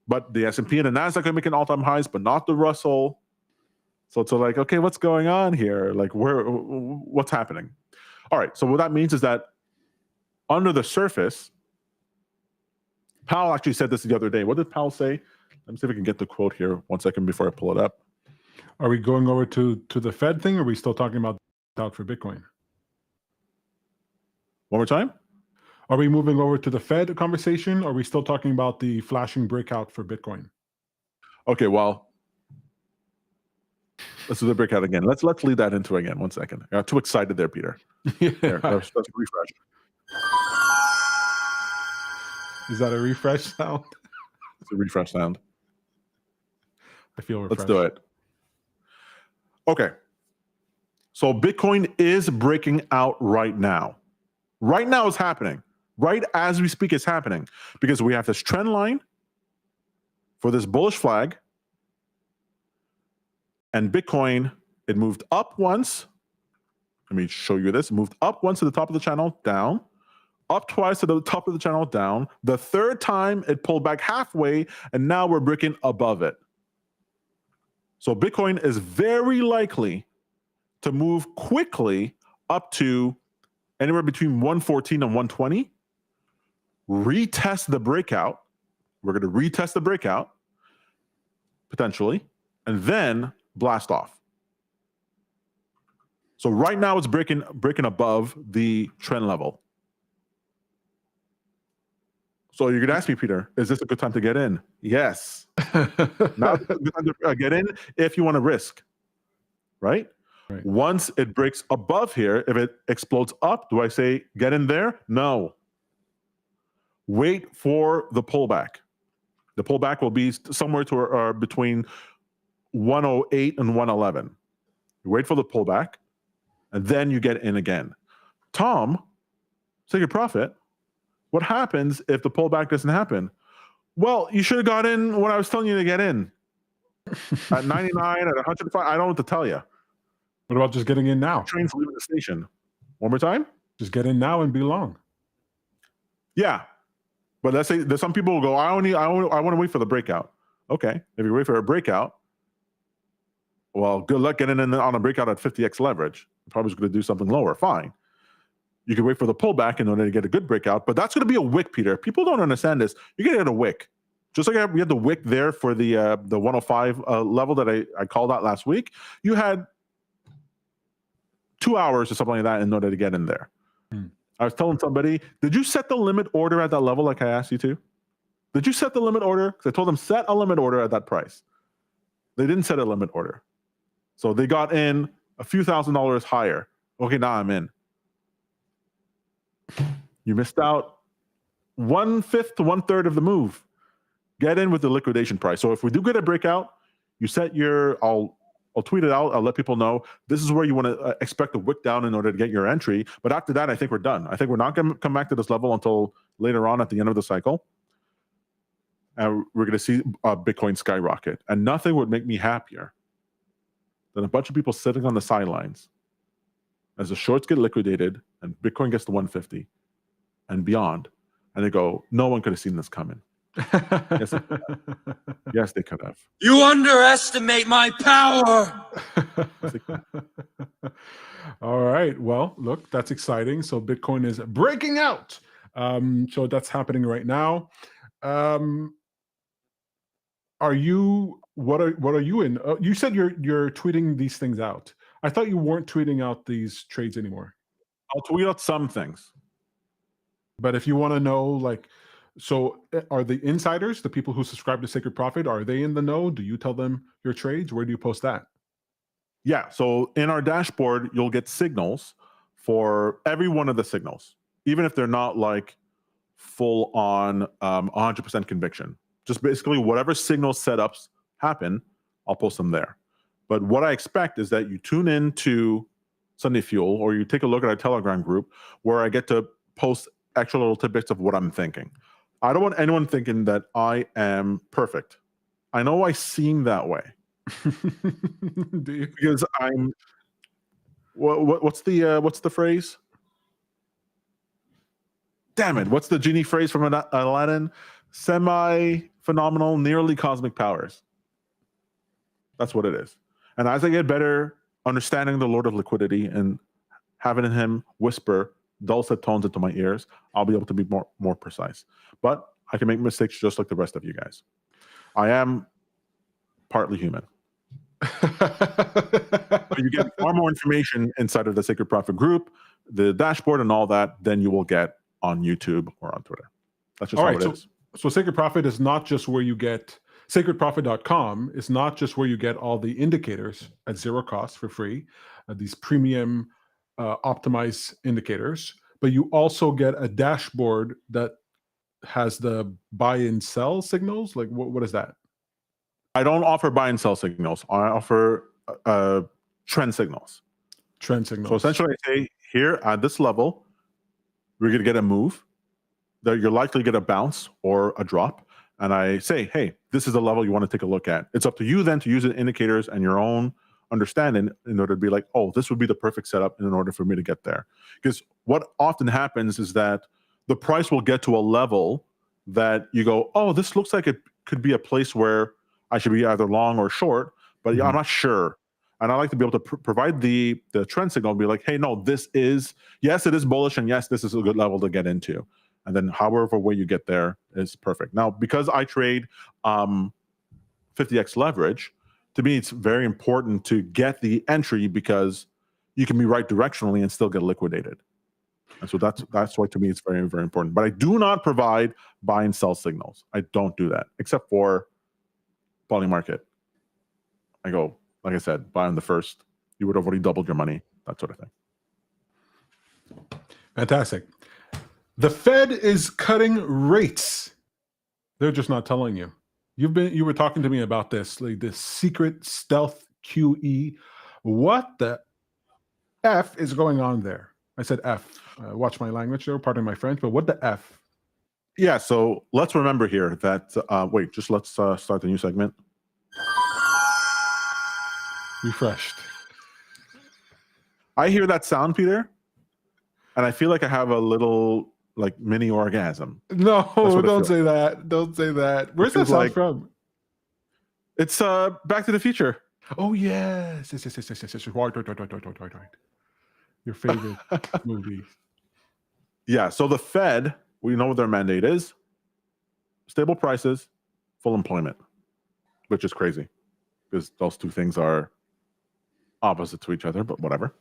But the S&P and the Nasdaq are making all-time highs, but not the Russell. So it's like, okay, what's going on here? Like, what's happening? All right. So what that means is that under the surface, Powell actually said this the other day. What did Powell say? Let me see if I can get the quote here 1 second before I pull it up. Are we going over to the Fed thing, or are we still talking about out for Bitcoin? One more time? Are we moving over to the Fed conversation, or are we still talking about the flashing breakout for Bitcoin? Okay, well, let's do the breakout again. Let's lead that into again. 1 second. I got too excited there, Peter. Yeah. Here, let's refresh. Is that a refresh sound? It's a refresh sound. I feel refreshed. Let's do it. Okay. So Bitcoin is breaking out right now. Right now it's happening. Right as we speak, it's happening because we have this trend line for this bullish flag. And Bitcoin, it moved up once. Let me show you this. It moved up once to the top of the channel, down. Up twice to the top of the channel, down. The third time, it pulled back halfway, and now we're breaking above it. So Bitcoin is very likely to move quickly up to anywhere between 114 and 120, retest the breakout. We're going to retest the breakout, potentially, and then blast off. So right now it's breaking above the trend level. So you're going to ask me, Peter, is this a good time to get in? Yes. Now it's a good time to get in if you want to risk, right? Right. Once it breaks above here, if it explodes up, do I say get in there? No. Wait for the pullback. The pullback will be somewhere to between 108 and 111. You wait for the pullback, and then you get in again. Tom, take your profit. What happens if the pullback doesn't happen? Well, you should have got in when I was telling you to get in. At 99, at 105, I don't know what to tell you. What about just getting in now? Trains leaving the station. One more time? Just get in now and be long. Yeah. But let's say there's some people who go, I want to wait for the breakout. Okay. If you wait for a breakout, well, good luck getting in on a breakout at 50x leverage. Probably going to do something lower. Fine. You can wait for the pullback in order to get a good breakout, but that's going to be a wick, Peter. People don't understand this. You're going to get a wick. Just like we had the wick there for the 105 level that I called out last week. You had 2 hours or something like that in order to get in there. I was telling somebody, did you set the limit order at that level like I asked you to? Did you set the limit order? Because I told them set a limit order at that price. They didn't set a limit order. So they got in a few $1,000s higher. Okay, now I'm in. You missed out 1/5 to 1/3 of the move. Get in with the liquidation price. So if we do get a breakout, you set your, I'll tweet it out. I'll let people know this is where you want to expect a wick down in order to get your entry. But after that, I think we're done. I think we're not going to come back to this level until later on at the end of the cycle. And we're going to see Bitcoin skyrocket. And nothing would make me happier than a bunch of people sitting on the sidelines as the shorts get liquidated and Bitcoin gets to 150 and beyond. And they go, no one could have seen this coming. Yes, they could have. Yes, they could have. You underestimate my power. Yes, they could have. All right. Well, look, that's exciting. So Bitcoin is breaking out. So that's happening right now. What are you in? You said you're tweeting these things out. I thought you weren't tweeting out these trades anymore. I'll tweet out some things. But if you want to know, like, so are the insiders, the people who subscribe to Sacred Profit, are they in the know? Do you tell them your trades? Where do you post that? Yeah. So in our dashboard, you'll get signals for every one of the signals, even if they're not like full on 100% conviction. Just basically whatever signal setups happen, I'll post them there. But what I expect is that you tune in to Sunday Fuel or you take a look at our Telegram group where I get to post extra little tidbits of what I'm thinking. I don't want anyone thinking that I am perfect. I know I seem that way. Do you? Because I'm what's the phrase? Damn it, what's the genie phrase from Aladdin? Semi-phenomenal, nearly cosmic powers. That's what it is. And as I get better understanding the Lord of Liquidity and having him whisper dulcet tones into my ears, I'll be able to be more precise. But I can make mistakes just like the rest of you guys. I am partly human. But you get far more information inside of the Sacred Profit group, the dashboard and all that, than you will get on YouTube or on Twitter. That's just how it is. So Sacred Profit is not just where you get, sacredprofit.com is not just where you get all the indicators at zero cost for free, these premium optimized indicators, but you also get a dashboard that has the buy and sell signals? Like what is that? I don't offer buy and sell signals. I offer trend signals. Trend signals. So essentially, I say here at this level, we're going to get a move. That you're likely to get a bounce or a drop. And I say, hey, this is the level you want to take a look at. It's up to you then to use the indicators and your own understanding in order to be like, oh, this would be the perfect setup in order for me to get there. Because what often happens is that the price will get to a level that you go, oh, this looks like it could be a place where I should be either long or short, but I'm not sure. And I like to be able to provide the trend signal and be like, hey, no, this is, yes, it is bullish, and yes, this is a good level to get into. And then however way you get there is perfect. Now, because I trade 50x leverage, to me, it's very important to get the entry because you can be right directionally and still get liquidated. And so that's why to me it's very, very important. But I do not provide buy and sell signals. I don't do that, except for poly market. I go, like I said, buy on the first. You would have already doubled your money, that sort of thing. Fantastic. The Fed is cutting rates. They're just not telling you. You were talking to me about this, like this secret stealth QE. What the F is going on there? I said F. Watch my language there, pardon my French, but what the F? Yeah, so let's remember here that, let's start the new segment. Refreshed. I hear that sound, Peter, and I feel like I have a little like mini orgasm. No, don't say that. Don't say that. Where's that sound from? It's Back to the Future. Oh yes. Yes. Right. Your favorite movie. Yeah. So the Fed, we know what their mandate is: stable prices, full employment, which is crazy because those two things are opposite to each other, but whatever.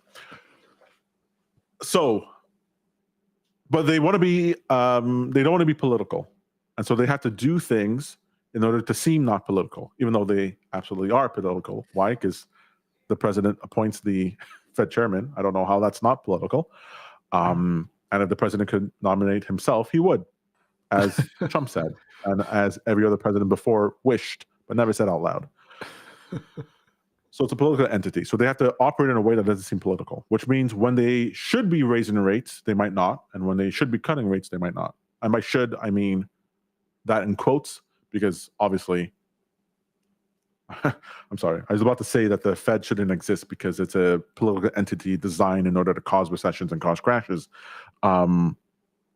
So, but they want to be, they don't want to be political. And so they have to do things in order to seem not political, even though they absolutely are political. Why? Because the president appoints the Fed chairman. I don't know how that's not political. And if the president could nominate himself, he would, as Trump said, and as every other president before wished, but never said out loud. So it's a political entity. So they have to operate in a way that doesn't seem political, which means when they should be raising rates, they might not. And when they should be cutting rates, they might not. And by should, I mean that in quotes, because obviously, I'm sorry, I was about to say that the Fed shouldn't exist because it's a political entity designed in order to cause recessions and cause crashes. But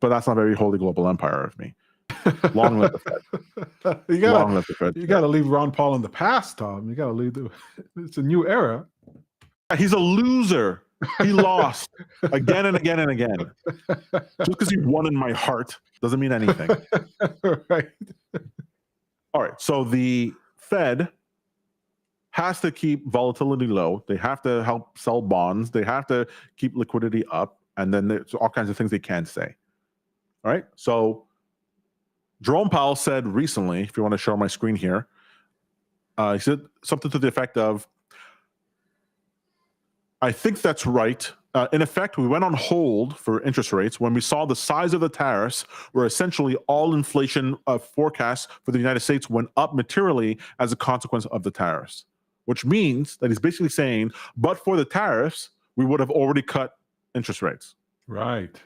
that's not very holy global empire of me. Long live the Fed. Long live the Fed. You got to leave Ron Paul in the past, Tom. You got to leave. It's a new era. He's a loser. He lost again and again and again. Just because he won in my heart doesn't mean anything. Right. All right. So the Fed has to keep volatility low. They have to help sell bonds. They have to keep liquidity up. And then there's all kinds of things they can't say. All right. So Jerome Powell said recently, if you want to show my screen here, he said something to the effect of, I think that's right. In effect, we went on hold for interest rates when we saw the size of the tariffs where essentially all inflation forecasts for the United States went up materially as a consequence of the tariffs, which means that he's basically saying, but for the tariffs, we would have already cut interest rates. Right.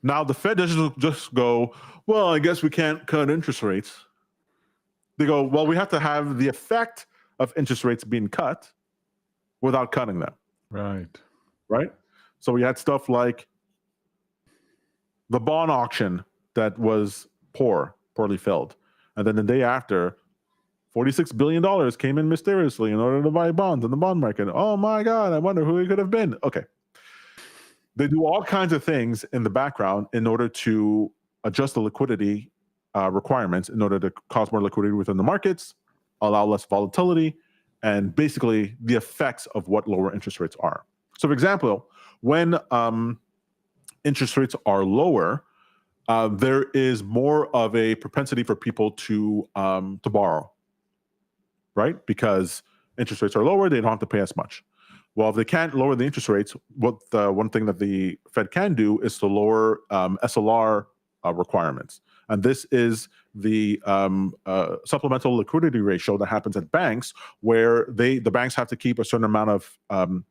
Now, the Fed doesn't just go, well, I guess we can't cut interest rates. They go, well, we have to have the effect of interest rates being cut without cutting them. Right. Right? So we had stuff like the bond auction that was poorly filled. And then the day after, $46 billion came in mysteriously in order to buy bonds in the bond market. Oh my God, I wonder who it could have been. Okay. They do all kinds of things in the background in order to adjust the liquidity requirements in order to cause more liquidity within the markets, allow less volatility, and basically the effects of what lower interest rates are. So for example, when interest rates are lower, there is more of a propensity for people to borrow, right? Because interest rates are lower, they don't have to pay as much. Well, if they can't lower the interest rates, what the one thing that the Fed can do is to lower SLR requirements. And this is the supplemental liquidity ratio that happens at banks, where the banks have to keep a certain amount of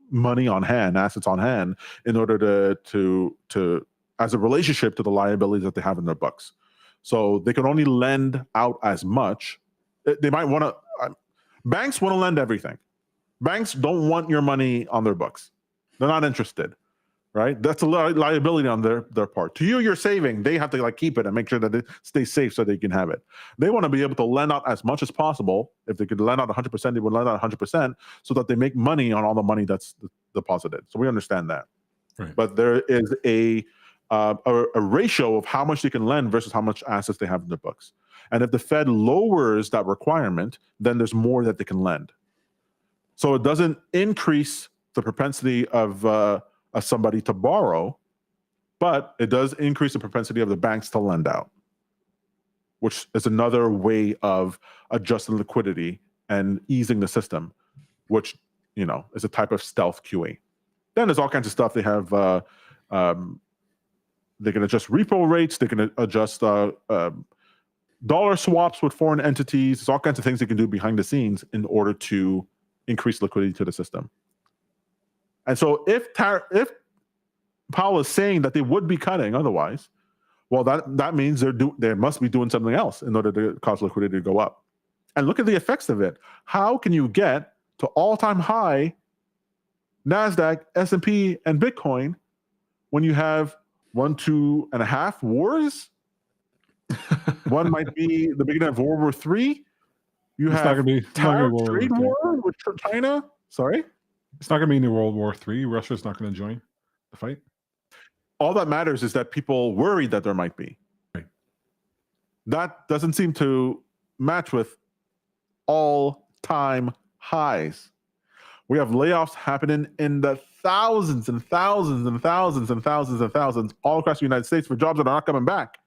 money on hand, assets on hand, in order to as a relationship to the liabilities that they have in their books. So they can only lend out as much. They might want to. Banks want to lend everything. Banks don't want your money on their books. They're not interested, right? That's a liability on their part. To you, you're saving. They have to like keep it and make sure that it stays safe so they can have it. They want to be able to lend out as much as possible. If they could lend out 100%, they would lend out 100%, so that they make money on all the money that's deposited. So we understand that. Right. But there is a ratio of how much they can lend versus how much assets they have in their books. And if the Fed lowers that requirement, then there's more that they can lend. So it doesn't increase the propensity of somebody to borrow, but it does increase the propensity of the banks to lend out, which is another way of adjusting liquidity and easing the system, which, you know, is a type of stealth QE. Then there's all kinds of stuff. They have they can adjust repo rates. They can adjust dollar swaps with foreign entities. There's all kinds of things they can do behind the scenes in order to increase liquidity to the system. And so if Powell is saying that they would be cutting otherwise, well, that means they must be doing something else in order to cause liquidity to go up. And look at the effects of it. How can you get to all-time high NASDAQ, S&P, and Bitcoin when you have 1, 2.5 wars? One might be the beginning of World War III. You have trade war with China. Sorry? It's not going to be any World War III. Russia's not going to join the fight. All that matters is that people worry that there might be. Right. That doesn't seem to match with all-time highs. We have layoffs happening in the thousands and thousands and thousands and thousands and thousands all across the United States for jobs that are not coming back.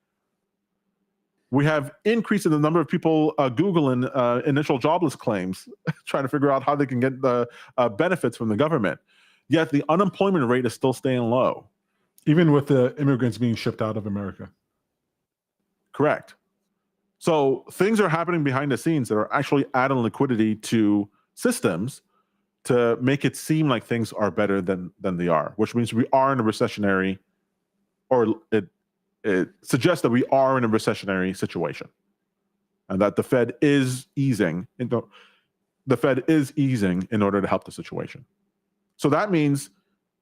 We have increase in the number of people Googling initial jobless claims, trying to figure out how they can get the benefits from the government. Yet the unemployment rate is still staying low. Even with the immigrants being shipped out of America. Correct. So things are happening behind the scenes that are actually adding liquidity to systems to make it seem like things are better than they are, which means we are in a recessionary, or it suggests that we are in a recessionary situation, and that the Fed is easing. The Fed is easing in order to help the situation. So that means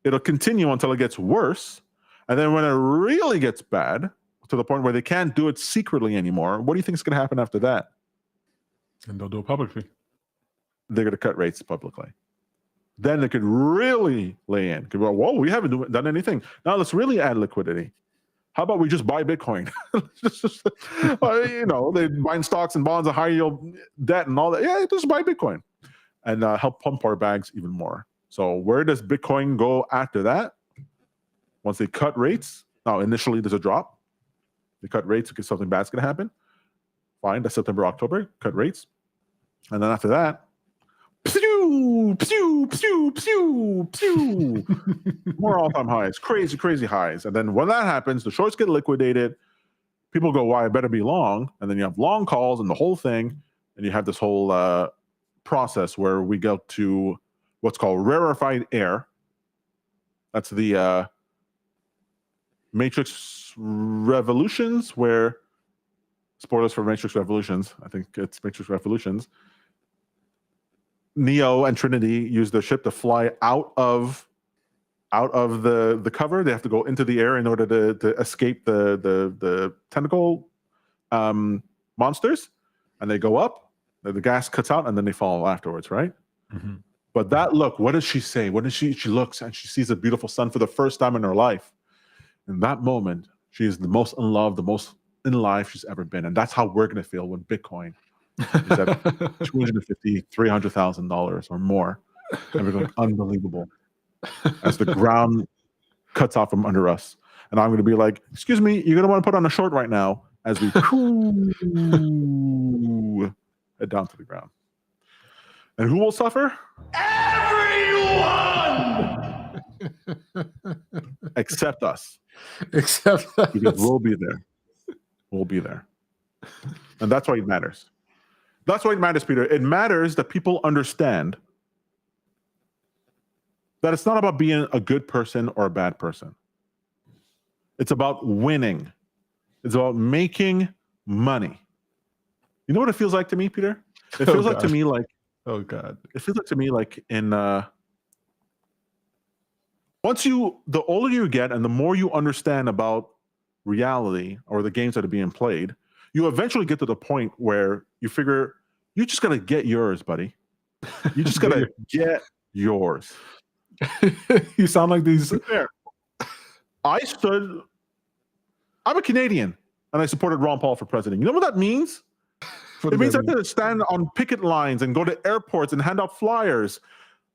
it'll continue until it gets worse, and then when it really gets bad to the point where they can't do it secretly anymore, what do you think is going to happen after that? And they'll do it publicly. They're going to cut rates publicly. Then they could really lay in. Could go, whoa, we haven't done anything. Now let's really add liquidity. How about we just buy Bitcoin? You know, they're buying stocks and bonds and high yield debt and all that. Yeah, just buy Bitcoin and help pump our bags even more. So where does Bitcoin go after that? Once they cut rates, now initially there's a drop. They cut rates because something bad's going to happen. Fine, that's September, October, cut rates. And then after that, pew, pew, pew, pew, pew. More all-time highs, crazy, crazy highs. And then when that happens, the shorts get liquidated. People go, "Why? I better be long." And then you have long calls and the whole thing. And you have this whole process where we go to what's called rarefied air. That's the Matrix Revolutions, where, spoilers for Matrix Revolutions, I think it's Matrix Revolutions, Neo and Trinity use their ship to fly out of the cover. They have to go into the air in order to escape the tentacle monsters, and they go up. The gas cuts out, and then they fall afterwards, right? Mm-hmm. But that look, what does she say? What does she looks and she sees a beautiful sun for the first time in her life. In that moment, she is the most in love, the most in life she's ever been, and that's how we're going to feel when Bitcoin is at $250,000, $300,000 or more. And we're going, unbelievable. As the ground cuts off from under us. And I'm going to be like, "Excuse me, you're going to want to put on a short right now," as we head down to the ground. And who will suffer? Everyone! Except us. Except Because we'll be there. We'll be there. And that's why it matters. That's why it matters, Peter. It matters that people understand that it's not about being a good person or a bad person. It's about winning. It's about making money. You know what it feels like to me, Peter? It feels like to me like, oh God. It feels like to me like in the older you get and the more you understand about reality or the games that are being played, you eventually get to the point where you figure you just gotta get yours, buddy. You just gotta get yours. You sound like these. I'm a Canadian and I supported Ron Paul for president. You know what that means? It means I have to stand on picket lines and go to airports and hand out flyers.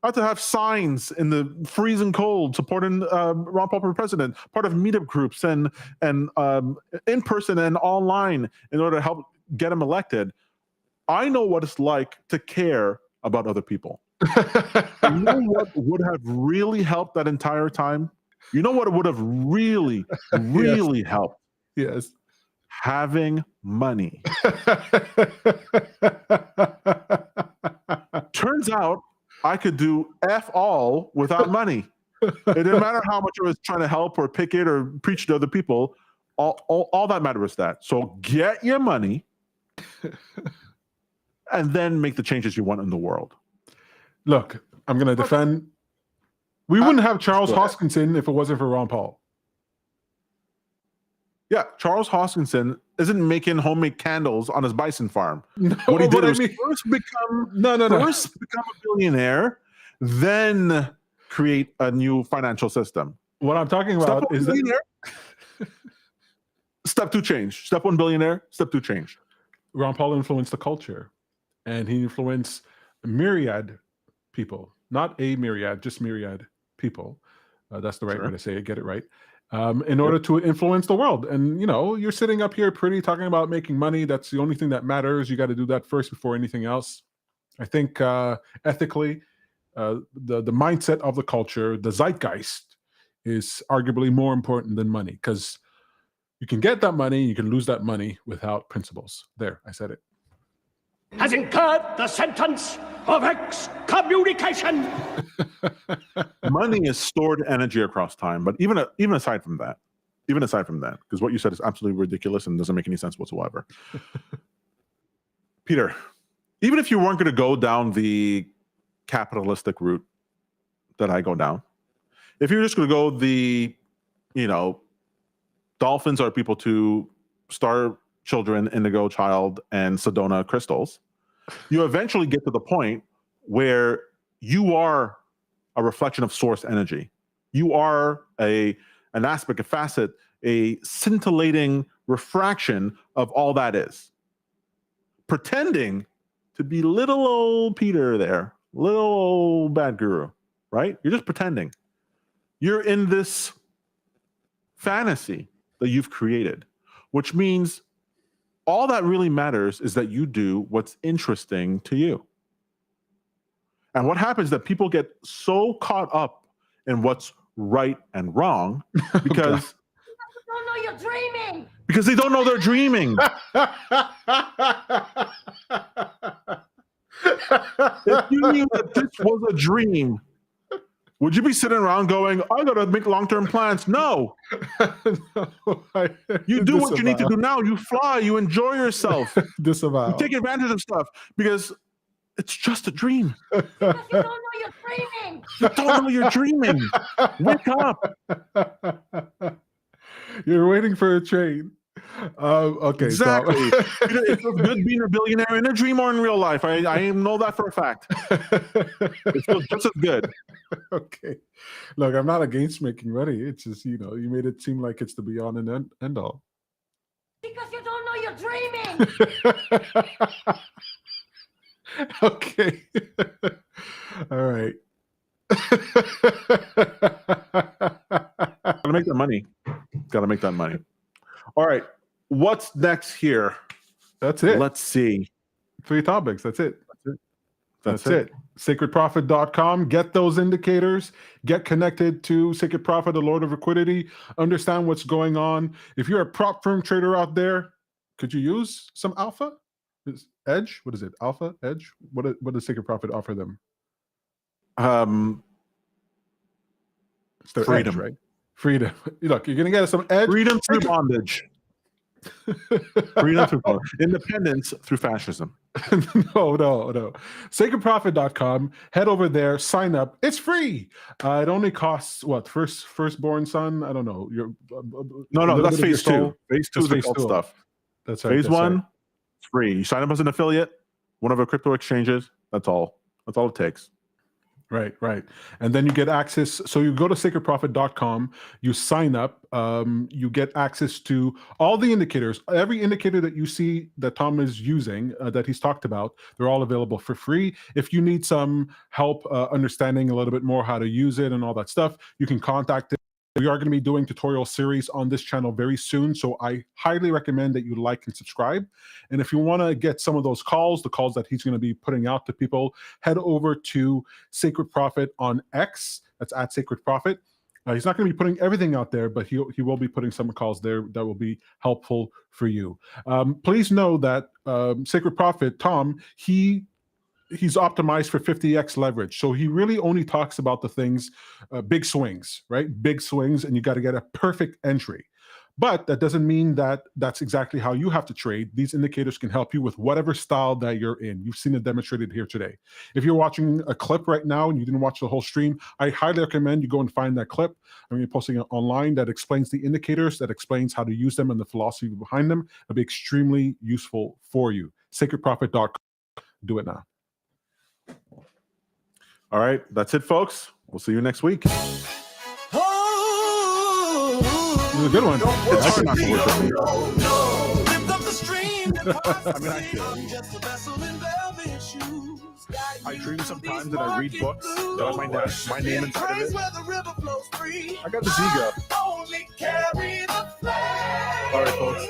I have to have signs in the freezing cold supporting Ron Paul for president, part of meetup groups and in person and online in order to help get him elected. I know what it's like to care about other people. You know what would have really helped that entire time? You know what would have really, really helped? Yes. Having money. Turns out I could do F all without money. It didn't matter how much I was trying to help or picket or preach to other people. All that mattered was that. So get your money and then make the changes you want in the world. Look, I'm going to defend. We wouldn't have Charles Hoskinson if it wasn't for Ron Paul. Yeah, Charles Hoskinson isn't making homemade candles on his bison farm. No, what he did was first become a billionaire, then create a new financial system. What I'm talking about is that step 2 change. Step 1 billionaire, step 2 change. Ron Paul influenced the culture, and he influenced myriad people, not a myriad, just myriad people. That's the right way to say it. Get it right. In order to influence the world. And, you know, you're sitting up here pretty talking about making money. That's the only thing that matters. You got to do that first before anything else. I think ethically, the mindset of the culture, the zeitgeist, is arguably more important than money, because you can get that money, you can lose that money without principles. There, I said it. Has incurred the sentence of excommunication. Money is stored energy across time, but even aside from that, because what you said is absolutely ridiculous and doesn't make any sense whatsoever. Peter, even if you weren't going to go down the capitalistic route that I go down, if you're just going to go the, dolphins are people to starve children, indigo child, and Sedona crystals, you eventually get to the point where you are a reflection of source energy. You are an aspect, a facet, a scintillating refraction of all that is. Pretending to be little old Peter there, little old bad guru, right? You're just pretending. You're in this fantasy that you've created, which means all that really matters is that you do what's interesting to you. And what happens is that people get so caught up in what's right and wrong because don't know you're dreaming. Because they don't know they're dreaming. If you knew that this was a dream, would you be sitting around going, I gotta make long-term plans? No. You do what you need to do now. You fly, you enjoy yourself. Disavow. You take advantage of stuff because it's just a dream. Because you don't know you're dreaming. You don't know you're dreaming. Wake up. You're waiting for a train. Okay. Exactly. It feels good being a billionaire in a dream or in real life. I know that for a fact. It feels just as good. Okay. Look, I'm not against making money. It's just, you made it seem like it's the beyond and end all. Because you don't know you're dreaming. Okay. All right. Gotta make that money. Gotta make that money. All right. What's next here? That's it. Let's see. 3 topics. That's it. That's it. Sacredprofit.com. Get those indicators. Get connected to Sacred Profit, the Lord of Liquidity. Understand what's going on. If you're a prop firm trader out there, could you use some alpha? Edge? What is it? Alpha? Edge? What does Sacred Profit offer them? It's their Freedom. edge, right? Freedom. Look, you're going to get some edge. Freedom through bondage. Freedom through bondage. Independence through fascism. No. Sacredprofit.com. Head over there. Sign up. It's free. It only costs what? Firstborn son? I don't know. No. That's phase 2. Phase 2 is the cult stuff. That's right. Phase 1, it's free. You sign up as an affiliate, one of our crypto exchanges. That's all. That's all it takes. Right. And then you get access. So you go to sacredprofit.com, you sign up, you get access to all the indicators. Every indicator that you see that Tom is using, that he's talked about, they're all available for free. If you need some help understanding a little bit more how to use it and all that stuff, you can contact him. We are going to be doing tutorial series on this channel very soon, so I highly recommend that you like and subscribe. And if you want to get some of those calls, the calls that he's going to be putting out to people, head over to Sacred Profit on X. That's at Sacred Profit. He's not going to be putting everything out there, but he will be putting some calls there that will be helpful for you. Please know that Sacred Profit, Tom, he's optimized for 50x leverage. So he really only talks about the things, big swings, right? Big swings, and you got to get a perfect entry. But that doesn't mean that that's exactly how you have to trade. These indicators can help you with whatever style that you're in. You've seen it demonstrated here today. If you're watching a clip right now and you didn't watch the whole stream, I highly recommend you go and find that clip. I'm going to be posting it online that explains the indicators, that explains how to use them and the philosophy behind them. It'll be extremely useful for you. Sacredprofit.com. Do it now. All right, that's it, folks. We'll see you next week. This is a good one. It's hard not to work with me. I dream sometimes that I read books that have my name inside of it. I got the Ziga. All right, folks.